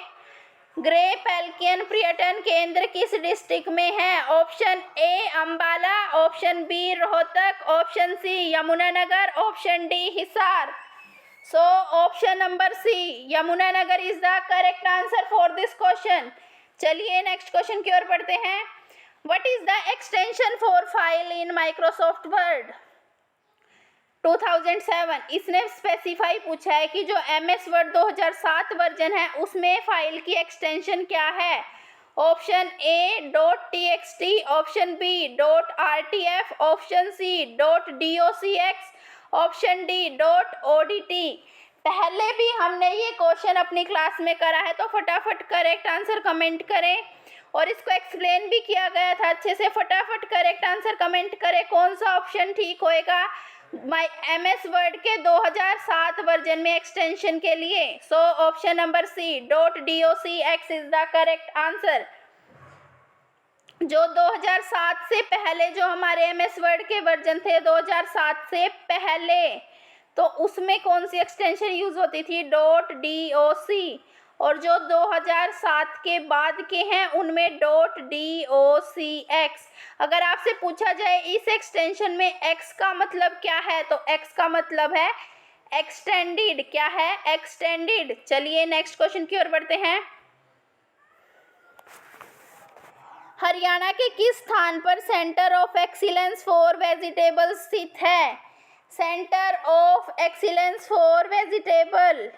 ग्रे पेल्किन पर्यटन केंद्र किस डिस्ट्रिक्ट में है? Option A Ambala, option B Rohtak, option C Yamunanagar, option D Hisar. So option number C Yamunanagar is the correct answer for this question. चलिए next question की ओर बढ़ते हैं। What is the extension for file in Microsoft word? 2007 इसने specify पूछा है कि जो MS वर्ड 2007 वर्जन है उसमें फाइल की एक्सटेंशन क्या है? Option A .txt, option B .rtf, option C .docx, option D .odt। पहले भी हमने ये क्वेश्चन अपनी क्लास में करा है तो फटाफट करेक्ट आंसर कमेंट करें और इसको एक्सप्लेन भी किया गया था अच्छे से। फटाफट करेक्ट आंसर कमेंट करें कौन सा ऑप्शन ठीक होएगा MS वर्ड के 2007 वर्जन में एक्सटेंशन के लिए। So option number C .docx is the correct answer. जो 2007 से पहले जो हमारे MS वर्ड के वर्जन थे 2007 से पहले, तो उसमें कौन सी एक्सटेंशन यूज होती थी? .doc। और जो 2007 के बाद के हैं उनमें .docx। अगर आपसे पूछा जाए इस एक्सटेंशन में x का मतलब क्या है, तो x का मतलब है एक्सटेंडेड। क्या है? एक्सटेंडेड। चलिए नेक्स्ट क्वेश्चन की ओर बढ़ते हैं। हरियाणा के किस स्थान पर centre of excellence for vegetables स्थित है? Centre of excellence for vegetable,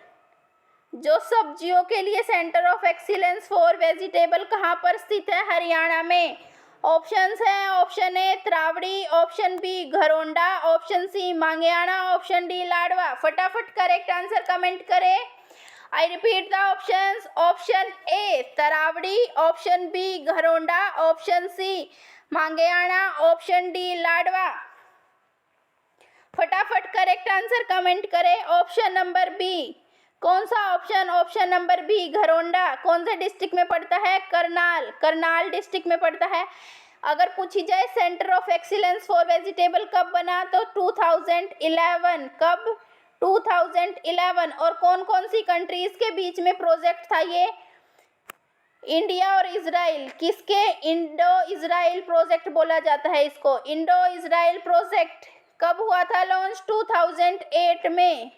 जो सब्जियों के लिए centre of excellence for vegetable कहाँ पर स्थित है? हरियाणा में। ऑप्शंस हैं option A Taraori, option B Gharaunda, option C Mangeana, option D Ladwa. फटाफट करेक्ट आंसर कमेंट करें। I repeat the options. Option A Taraori, option B Gharaunda, option C Mangeana, option D Ladwa. फटाफट करेक्ट आंसर कमेंट करें। ऑप्शन नंबर बी कौन सा option? Option number B Gharaunda. कौन से district में पड़ता है? करनाल डिस्ट्रिक्ट में पड़ता है। अगर पूछी जाए centre of excellence for vegetable कब बना, तो 2011। कब? 2011। और कौन कौन सी कंट्रीज के बीच में प्रोजेक्ट था ये? इंडिया और इजराइल। किसके? इंडो इजराइल प्रोजेक्ट बोला जाता है इसको। इंडो इजराइल प्रोजेक्ट कब हुआ था लॉन्च? 2008 में।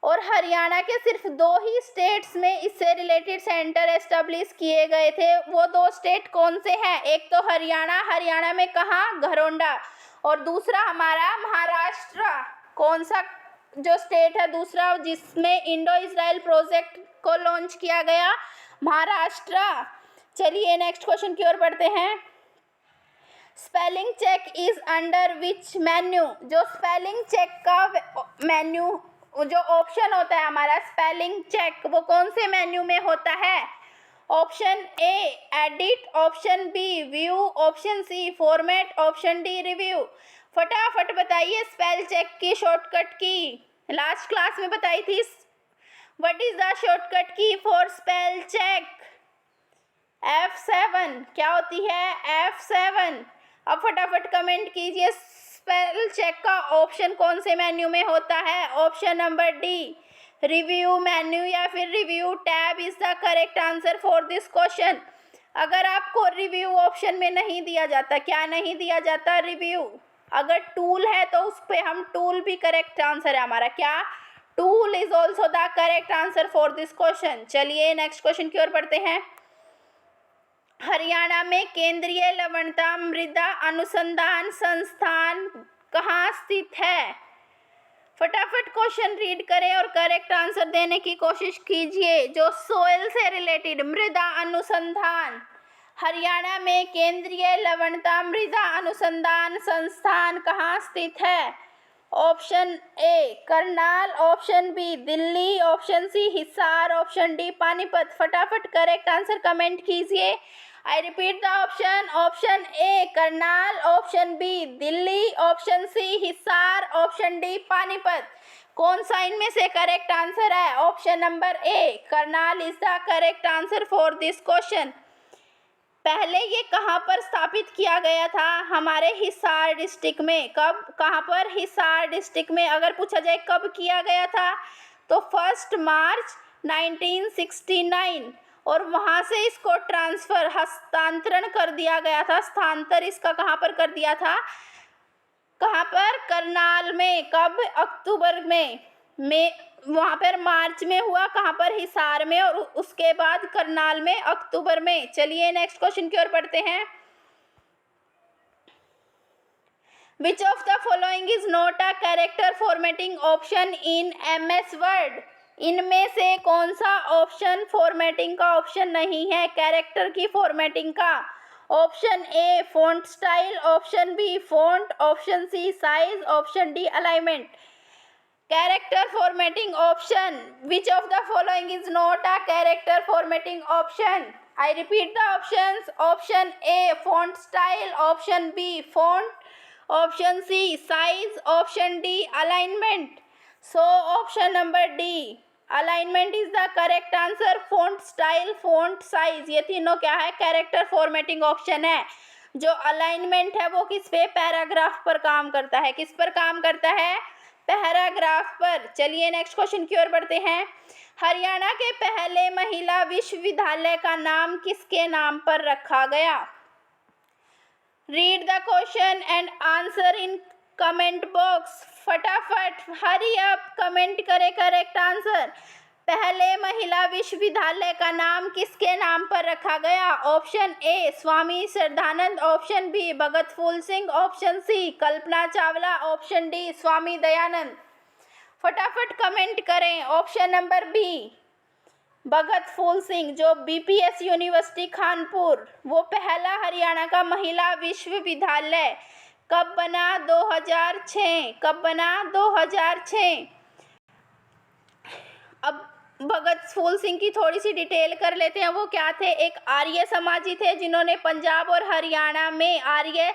और हरियाणा के सिर्फ 2 ही स्टेट्स में इससे रिलेटेड सेंटर एस्टेब्लिश किए गए थे। वो 2 स्टेट कौन से हैं? एक तो हरियाणा में कहाँ? घरोंडा, और दूसरा हमारा महाराष्ट्र। कौन सा जो स्टेट है दूसरा जिसमें इंडो इजराइल प्रोजेक्ट को लॉन्च किया गया? महाराष्ट्र। चलिए नेक्स्ट क्वेश्चन की ओर बढ़ते हैं। Spelling check is under which menu? जो स्पेलिंग चेक का मेन्यू जो ऑप्शन होता है हमारा स्पेलिंग चेक, वो कौन से मेन्यू में होता है? Option A edit, option B view, option C format, option D review. फटाफट बताइए स्पेल चेक की शॉर्टकट की। लास्ट क्लास में बताई थी। What is the shortcut key for spell check? F7। क्या होती है? F7। अब फटाफट कमेंट कीजिए स्पेल चेक का ऑप्शन कौन से मेन्यू में होता है? Option number D review menu या फिर review tab is the correct answer for this question. अगर आपको रिव्यू ऑप्शन में नहीं दिया जाता, क्या नहीं दिया जाता? रिव्यू। अगर टूल है तो उस पर हम टूल भी करेक्ट आंसर है हमारा। क्या? Tool is also the correct answer for this question. चलिए नेक्स्ट क्वेश्चन की ओर बढ़ते हैं। हरियाणा में केंद्रीय लवणता मृदा अनुसंधान संस्थान कहाँ स्थित है? फटाफट क्वेश्चन रीड करें और करेक्ट आंसर देने की कोशिश कीजिए। जो सोइल से रिलेटेड मृदा अनुसंधान, हरियाणा में केंद्रीय लवणता मृदा अनुसंधान संस्थान कहाँ स्थित है? Option A Karnal, option B Delhi, option C Hisar, option D Panipat. फटाफट करेक्ट आंसर कमेंट कीजिए। I repeat the option. Option A Karnal, option B Delhi, option C Hisar, option D Panipat. कौन सा इनमें से करेक्ट आंसर है? Option number A Karnal is the correct answer for this question. पहले ये कहाँ पर स्थापित किया गया था? हमारे हिसार डिस्ट्रिक्ट में। कब? कहाँ पर? हिसार डिस्ट्रिक्ट में। अगर पूछा जाए कब किया गया था तो 1 मार्च 1969, और वहाँ से इसको ट्रांसफ़र हस्तांतरण कर दिया गया था। स्थानांतर इसका कहाँ पर कर दिया था? कहाँ पर? करनाल में। कब? अक्टूबर में वहाँ पर मार्च में हुआ। कहाँ पर? हिसार में, और उसके बाद करनाल में अक्टूबर में। चलिए नेक्स्ट क्वेश्चन की ओर बढ़ते हैं। विच of the following is not a character formatting option in MS word? इनमें से कौन सा ऑप्शन फॉर्मेटिंग का ऑप्शन नहीं है कैरेक्टर की फॉर्मेटिंग का? Option A font style, option B font, option C size, option D alignment. Character formatting option, which of the following is not a character formatting option? I repeat the options. Option A font style, option B font, option C size, option D alignment. So option number D alignment is the correct answer. Font style, font size, ये तीनों क्या है? Character formatting option है। जो alignment है वो किस पे? पैराग्राफ पर काम करता है। किस पर काम करता है? पैराग्राफ पर। चलिए नेक्स्ट क्वेश्चन की ओर बढ़ते हैं। हरियाणा के पहले महिला विश्वविद्यालय का नाम किसके नाम पर रखा गया? Read the question and answer in comment box. फटाफट हरी अप कमेंट करें करेक्ट आंसर। पहले महिला विश्वविद्यालय का नाम किसके नाम पर रखा गया? Option A Swami Shraddhanand, option B Bhagat Phool Singh, option C Kalpana Chawla, option D Swami Dayanand. फटाफट कमेंट करें। Option number B Bhagat Phool Singh, जो BPS यूनिवर्सिटी कानपुर, वो पहला हरियाणा का महिला विश्वविद्यालय कब बना? 2006। कब बना? 2006। अब भगत फूल सिंह की थोड़ी सी डिटेल कर लेते हैं। वो क्या थे? एक आर्य समाजी थे जिन्होंने पंजाब और हरियाणा में आर्य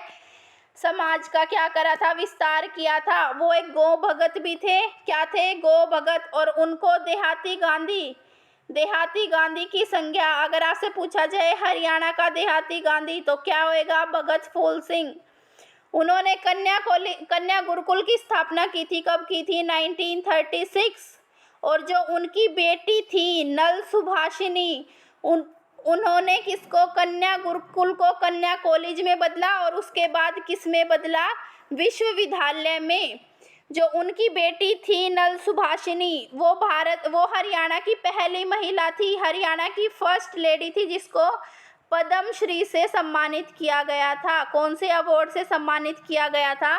समाज का क्या करा था? विस्तार किया था। वो एक गौ भगत भी थे। क्या थे? गौ भगत। और उनको देहाती गांधी की संज्ञा, अगर आपसे पूछा जाए हरियाणा का देहाती गांधी तो क्या होएगा? भगत फूल सिंह। उन्होंने कन्या गुरुकुल की स्थापना की थी। कब की थी? 1936। और जो उनकी बेटी थी नल सुभाषिनी, उन्होंने किसको? कन्या गुरुकुल को कन्या कॉलेज में बदला, और उसके बाद किस में बदला? विश्वविद्यालय में। जो उनकी बेटी थी नल सुभाषिनी, वो हरियाणा की पहली महिला थी, हरियाणा की फर्स्ट लेडी थी जिसको पद्म श्री से सम्मानित किया गया था। कौन से अवार्ड से सम्मानित किया गया था?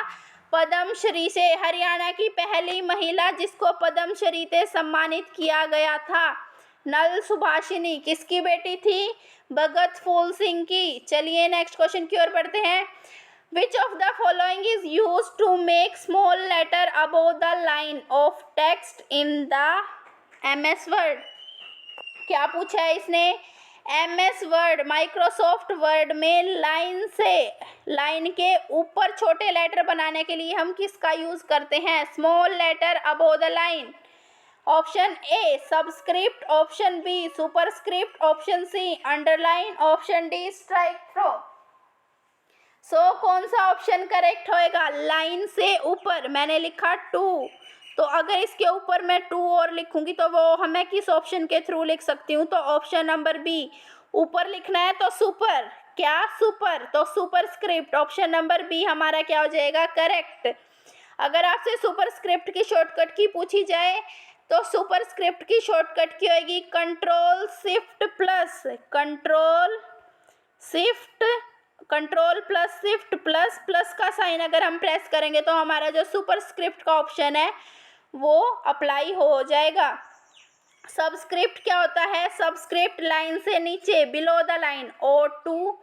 पद्म श्री से। हरियाणा की पहली महिला जिसको पद्म श्री से सम्मानित किया गया था, नल सुभाषिनी, किसकी बेटी थी? भगत फूल सिंह की। चलिए नेक्स्ट क्वेश्चन की ओर बढ़ते हैं। Which of the following is used to make small letter above the line of text in the MS Word? क्या पूछा है इसने? MS Word, माइक्रोसॉफ्ट वर्ड में लाइन के ऊपर छोटे लेटर बनाने के लिए हम किसका यूज करते हैं? Small letter above the line. Option A subscript, option B superscript, option C underline, option D strike through. कौन सा ऑप्शन करेक्ट होएगा? लाइन से ऊपर मैंने लिखा 2, तो अगर इसके ऊपर मैं 2 और लिखूंगी तो वो हमें किस ऑप्शन के थ्रू लिख सकती हूँ? तो ऑप्शन नंबर बी। ऊपर लिखना है तो सुपर, क्या सुपर? तो सुपरस्क्रिप्ट। ऑप्शन नंबर बी हमारा क्या हो जाएगा? करेक्ट। अगर आपसे सुपरस्क्रिप्ट की शॉर्टकट की पूछी जाए तो सुपरस्क्रिप्ट की शॉर्टकट की होगी control shift plus, control plus shift plus का साइन अगर हम प्रेस करेंगे तो हमारा जो सुपरस्क्रिप्ट का ऑप्शन है वो अप्लाई हो जाएगा। सबस्क्रिप्ट क्या होता है? सबस्क्रिप्ट लाइन से नीचे, below the line, O2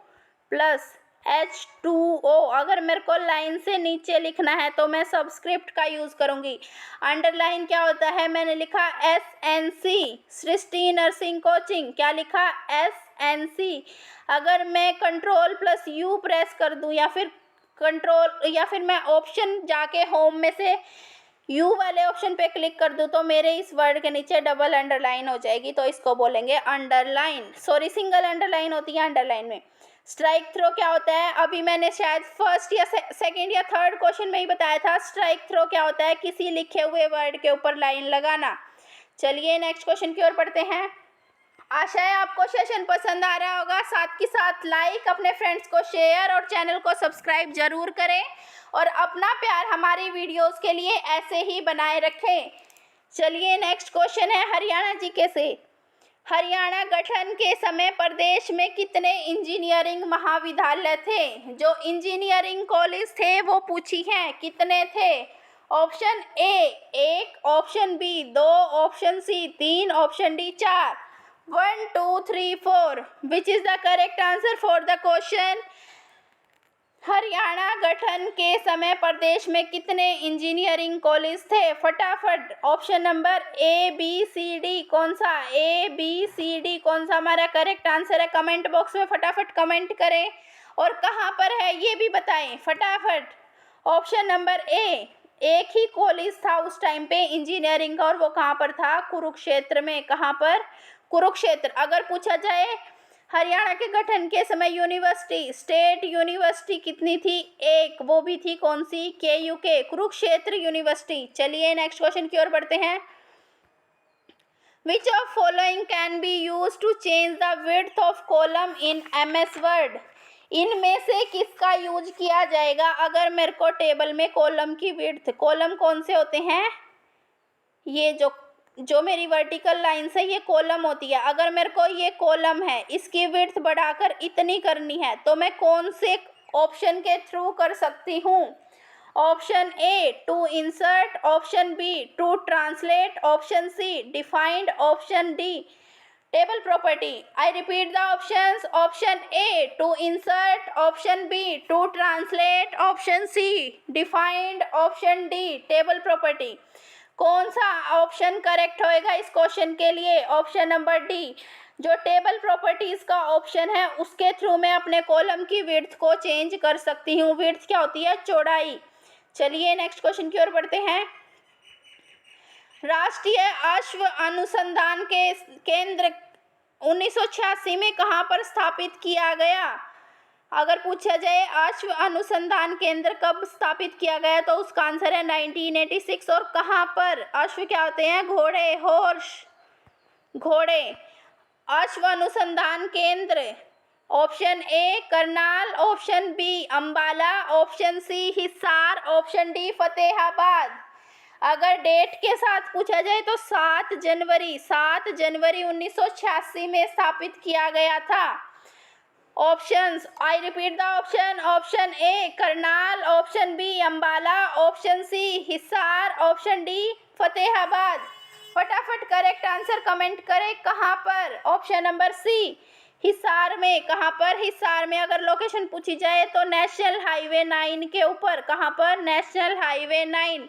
plus H2O। अगर मेरे को लाइन से नीचे लिखना है तो मैं सबस्क्रिप्ट का यूज करूंगी। अंडरलाइन क्या होता है? मैंने लिखा SNC, सृष्टि नर्सिंग कोचिंग। क्या लिखा? SNC। अगर मैं कंट्रोल प्लस यू प्रेस कर दूं या फिर मैं ऑप्शन जाके होम में से यू वाले ऑप्शन पे क्लिक कर दूं तो मेरे इस वर्ड के नीचे डबल अंडरलाइन हो जाएगी, तो इसको बोलेंगे अंडरलाइन। सॉरी, सिंगल अंडरलाइन होती है अंडरलाइन में। स्ट्राइक थ्रो क्या होता है? अभी मैंने शायद फर्स्ट या सेकंड या थर्ड क्वेश्चन में ही बताया था। स्ट्राइक थ्रो क्या होता है? किसी लिखे हुए वर्ड के ऊपर लाइन लगाना। चलिए नेक्स्ट क्वेश्चन की ओर बढ़ते हैं। आशा है आपको सेशन पसंद आ रहा होगा। साथ के साथ लाइक, अपने फ्रेंड्स को शेयर और चैनल को सब्सक्राइब जरूर करें और अपना प्यार हमारी वीडियोस के लिए ऐसे ही बनाए रखें। चलिए नेक्स्ट क्वेश्चन है हरियाणा जीके से। हरियाणा गठन के समय प्रदेश में कितने इंजीनियरिंग महाविद्यालय थे? जो इंजीनियरिंग कॉलेज थे वो पूछी हैं, कितने थे? Option A 1, option B 2, option C 3, option D 4। 1 2 3 4 which is the correct answer for the question? Haryana गठन के समय प्रदेश में कितने इंजीनियरिंग कॉलेज थे? फटाफट option number A B C D, कौन सा? ए बी सी डी कौन सा हमारा करेक्ट आंसर है? कमेंट बॉक्स में फटाफट कमेंट करें और कहाँ पर है ये भी बताएं फटाफट। ऑप्शन नंबर ए, एक ही कॉलेज था उस टाइम पे इंजीनियरिंग का और वो कहाँ पर था? कुरुक्षेत्र में। कहाँ पर? कुरुक्षेत्र। अगर पूछा जाए हरियाणा के गठन के समय यूनिवर्सिटी, स्टेट यूनिवर्सिटी कितनी थी? एक, वो भी थी कौन सी? KUK, Kurukshetra university. चलिए नेक्स्ट क्वेश्चन की ओर बढ़ते हैं। Which of following can be used to change the width of column in MS Word? इनमें से किसका यूज किया जाएगा अगर मेरे को टेबल में कॉलम की विड्थ, कॉलम कौन से होते हैं? ये जो मेरी वर्टिकल लाइन से ये कॉलम होती है, अगर मेरे को ये कॉलम है इसकी विड्थ बढ़ाकर इतनी करनी है तो मैं कौन से ऑप्शन के थ्रू कर सकती हूँ? Option A to insert, option B to translate, option C defined, option D table property. I repeat the options. Option A to insert, option B to translate, option C defined, option D table property. कौन सा option correct होएगा इस question के लिए? Option number D, जो table properties का option है उसके थ्रू मैं अपने कॉलम की विड्थ को चेंज कर सकती हूँ। विड्थ क्या होती है? चौड़ाई। चलिए नेक्स्ट क्वेश्चन की ओर बढ़ते हैं। राष्ट्रीय अश्व अनुसंधान के केंद्र 1986 में कहाँ पर स्थापित किया गया? अगर पूछा जाए अश्व अनुसंधान केंद्र कब स्थापित किया गया तो उसका आंसर है 1986। और कहाँ पर? अश्व क्या होते हैं? घोड़े, हॉर्स, घोड़े। अश्व अनुसंधान केंद्र option A Karnal, option B Ambala, option C Hisar, option D Fatehabad. अगर डेट के साथ पूछा जाए तो 7 जनवरी 1986 में स्थापित किया गया था। Options, I repeat the option. Option A Karnal, option B Ambala, option C Hisar, option D Fatehabad. फटाफट करेक्ट आंसर कमेंट करें कहाँ पर। ऑप्शन नंबर सी हिसार में। कहाँ पर? हिसार में। अगर लोकेशन पूछी जाए तो नेशनल हाईवे 9 के ऊपर। कहाँ पर? National highway 9।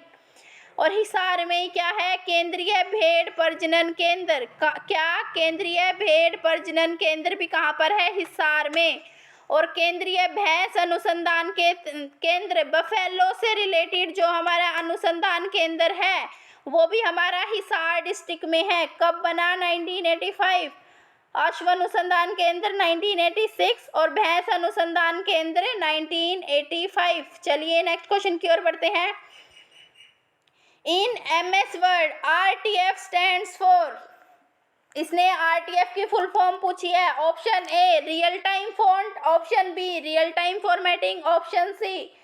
और हिसार में क्या है? केंद्रीय भेड़ प्रजनन केंद्र। क्या? केंद्रीय भेड़ प्रजनन केंद्र भी कहाँ पर है? हिसार में। और केंद्रीय भैंस अनुसंधान के केंद्र बफेलो से रिलेटेड जो हमारा अनुसंधान केंद्र है वो भी हमारा हिसार डिस्ट्रिक्ट में है। कब बना? 1985। अश्व अनुसंधान केंद्र 1986 और भैंस अनुसंधान केंद्र 1985। चलिए नेक्स्ट क्वेश्चन की ओर बढ़ते हैं। In MS word RTF stands for. इसने RTF की फुल फॉर्म पूछी है। Option A real time font, option B real time formatting, option C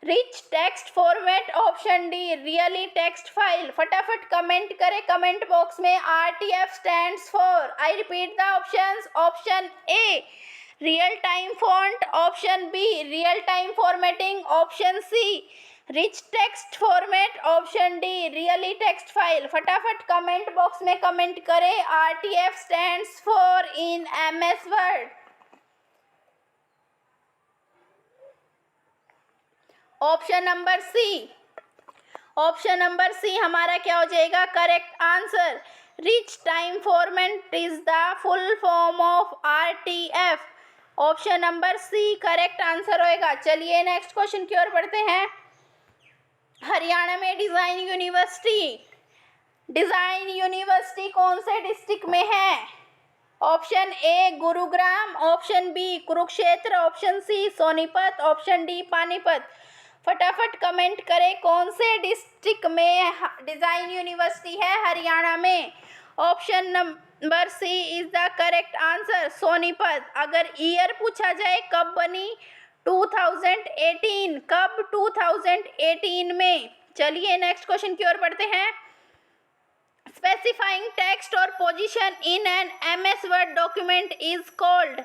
rich text format, option D really text file. फटाफट comment करें कमेंट बॉक्स में RTF stands for. I repeat the options. Option A real time font, option B real time formatting, option C rich text format, option D really text file. फटाफट comment box में comment करें RTF stands for in MS word. Option number C. Option number C हमारा क्या हो जाएगा correct answer. Rich time format is the full form of RTF। Option number C correct answer होएगा। चलिए next question की ओर बढ़ते हैं। हरियाणा में डिजाइन यूनिवर्सिटी कौन से डिस्ट्रिक्ट में है? Option A Gurugram, option B Kurukshetra, option C Sonipat, option D Panipat. फटाफट कमेंट करें कौन से डिस्ट्रिक्ट में डिजाइन यूनिवर्सिटी है हरियाणा में। Option number C is the correct answer Sonipat. अगर ईयर पूछा जाए कब बनी? 2018। कब? 2018 में। चलिए नेक्स्ट क्वेश्चन की ओर बढ़ते हैं। स्पेसिफाइंग टेक्स्ट और position in an MS word document is called.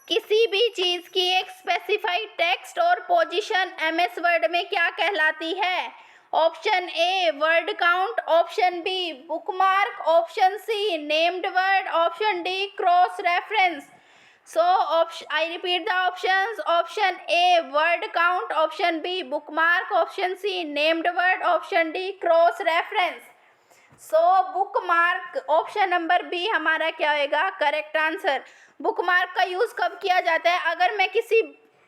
किसी भी चीज की एक स्पेसिफाइड टेक्स्ट और पोजीशन MS वर्ड में क्या कहलाती है? Option A word count, option B bookmark, option C named word, option D cross reference. So I repeat the options. Option A word count, option B bookmark, option C named word, option D cross reference. So bookmark option number B हमारा क्या होएगा correct answer. Bookmark का use कब किया जाता है? अगर मैं किसी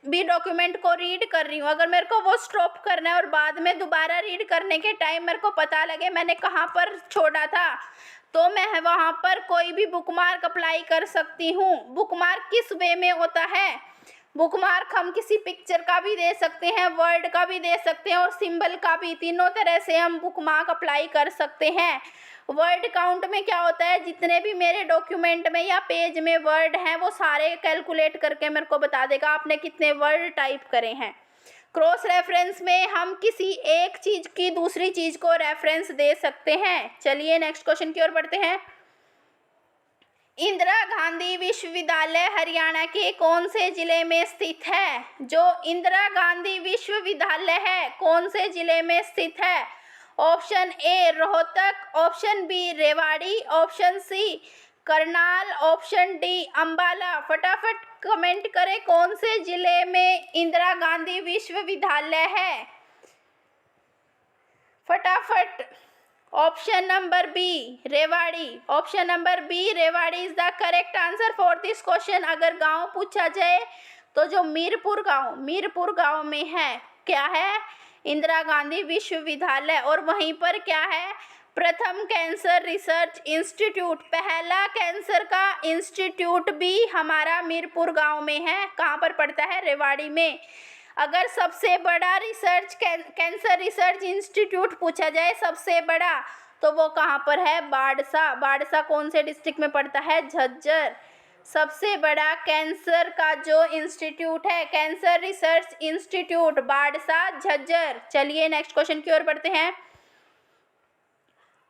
भी डॉक्यूमेंट को रीड कर रही हूँ, अगर मेरे को वो स्टॉप करना है और बाद में दोबारा रीड करने के टाइम मेरे को पता लगे मैंने कहाँ पर छोड़ा था, तो मैं वहाँ पर कोई भी बुकमार्क अप्लाई कर सकती हूँ। बुकमार्क किस वे में होता है? बुकमार्क हम किसी पिक्चर का भी दे सकते हैं, वर्ड का भी दे सकते हैं और सिंबल का भी। तीनों तरह से हम बुकमार्क अप्लाई कर सकते हैं। वर्ड काउंट में क्या होता है? जितने भी मेरे डॉक्यूमेंट में या पेज में वर्ड हैं वो सारे कैलकुलेट करके मेरे को बता देगा आपने कितने वर्ड टाइप करे हैं। क्रॉस रेफरेंस में हम किसी एक चीज़ की दूसरी चीज़ को रेफरेंस दे सकते हैं। चलिए नेक्स्ट क्वेश्चन की ओर बढ़ते हैं। इंदिरा गांधी विश्वविद्यालय हरियाणा के कौन से जिले में स्थित है? जो इंदिरा गांधी विश्वविद्यालय है कौन से जिले में स्थित है? Option A Rohtak, option B Rewari, option C Karnal, option D Ambala. फटाफट कमेंट करें कौन से जिले में इंदिरा गांधी विश्वविद्यालय है। फटाफट। Option number B Rewari. Option number B Rewari is the correct answer for this question. अगर गांव पूछा जाए तो जो मीरपुर गांव में है क्या है? इंदिरा गांधी विश्वविद्यालय। और वहीं पर क्या है? प्रथम कैंसर रिसर्च इंस्टीट्यूट। पहला कैंसर का इंस्टीट्यूट भी हमारा मीरपुर गांव में है। कहाँ पर पड़ता है? रेवाड़ी में। अगर सबसे बड़ा कैंसर रिसर्च इंस्टीट्यूट पूछा जाए सबसे बड़ा, तो वो कहाँ पर है? बाड़सा। बाड़सा कौन से डिस्ट्रिक्ट में पड़ता है? झज्जर। सबसे बड़ा कैंसर का जो इंस्टीट्यूट है cancer research institute Badsa Jhajjar. चलिए नेक्स्ट क्वेश्चन की ओर बढ़ते हैं।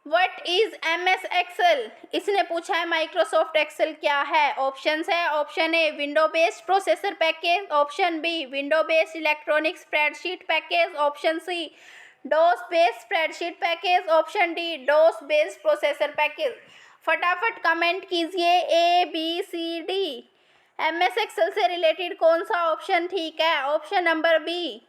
What is MS Excel? इसने पूछा है माइक्रोसॉफ्ट एक्सेल क्या है। ऑप्शंस है, option A window based processor package, option B window based electronic spreadsheet package, option C DOS based spreadsheet package, option D DOS based processor package. फटाफट comment कीजिए ABCD। MS Excel से related कौन सा option ठीक है? Option number B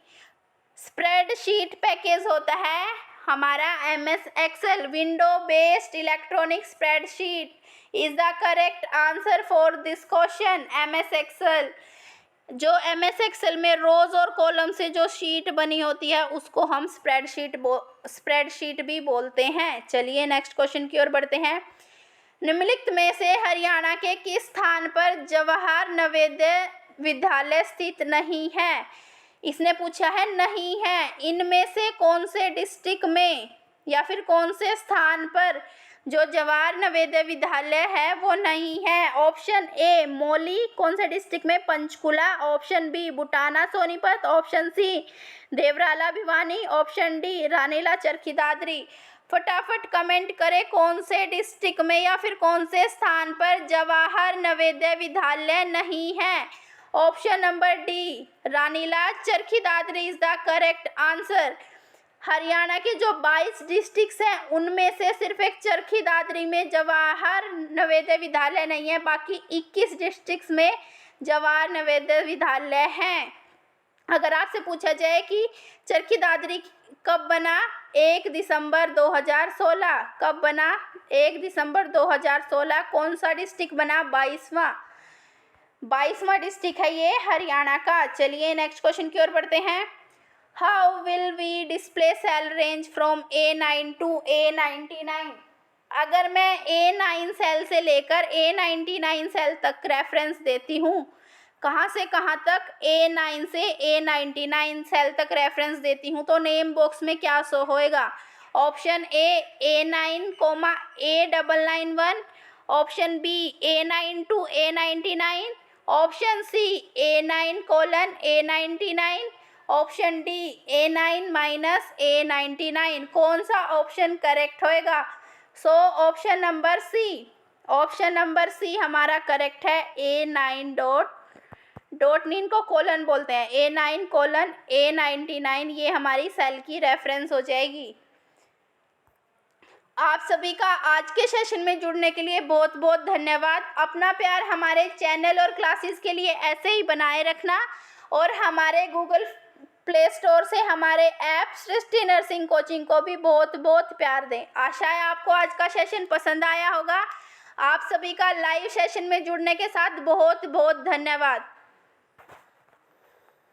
spreadsheet package होता है हमारा MS Excel. Window based electronic spreadsheet is the correct answer for this question. MS Excel, जो MS एक्सेल में रोज और कॉलम से जो शीट बनी होती है उसको हम स्प्रेडशीट भी बोलते हैं। चलिए नेक्स्ट क्वेश्चन की ओर बढ़ते हैं। निम्नलिखित में से हरियाणा के किस स्थान पर जवाहर नवोदय विद्यालय स्थित नहीं है? इसने पूछा है नहीं है। इनमें से कौन से डिस्ट्रिक्ट में या फिर कौन से स्थान पर जो जवाहर नवोदय विद्यालय है वो नहीं है? ऑप्शन ए मौली, कौन से डिस्ट्रिक्ट में? Panchkula, option B Butana Sonipat, option C Deorala Bhiwani, option D Ranila Charkhi Dadri. फटाफट कमेंट करें कौन से डिस्ट्रिक्ट में या फिर कौन से स्थान पर जवाहर नवोदय विद्यालय नहीं है। Option number D Ranila Charkhi Dadri is the correct answer. Haryana के जो 22 डिस्ट्रिक्ट्स हैं उनमें से सिर्फ एक चरखी दादरी में जवाहर नवोदय विद्यालय नहीं है, बाकी 21 डिस्ट्रिक्ट्स में जवाहर नवोदय विद्यालय हैं। अगर आपसे पूछा जाए कि चरखी दादरी कब बना? 1 दिसंबर 2016। कब बना? 1 दिसंबर 2016। कौन सा डिस्ट्रिक्ट बना? 22वां डिस्ट्रिक्ट है ये हरियाणा का। चलिए नेक्स्ट क्वेश्चन की ओर बढ़ते हैं। How will we display cell range from A9 to A99? अगर मैं A9 सेल से लेकर A99 सेल तक रेफरेंस देती हूँ, कहाँ से कहाँ तक? A9 से A99 सेल तक रेफरेंस देती हूँ, तो नेम बॉक्स में क्या शो होएगा? Option A A9, A991, option B A9 to A99, option C A9:A99, option D A9-A99। कौन सा ऑप्शन करेक्ट होएगा? So option number C, option number C हमारा करेक्ट है। A9 डॉट नीन को कोलन बोलते हैं, A9:A99 ये हमारी सेल की रेफरेंस हो जाएगी। आप सभी का आज के सेशन में जुड़ने के लिए बहुत बहुत धन्यवाद। अपना प्यार हमारे चैनल और क्लासेस के लिए ऐसे ही बनाए रखना और हमारे गूगल प्ले स्टोर से हमारे ऐप सृष्टि नर्सिंग कोचिंग को भी बहुत बहुत प्यार दें। आशा है आपको आज का सेशन पसंद आया होगा। आप सभी का लाइव सेशन में जुड़ने के साथ बहुत बहुत धन्यवाद।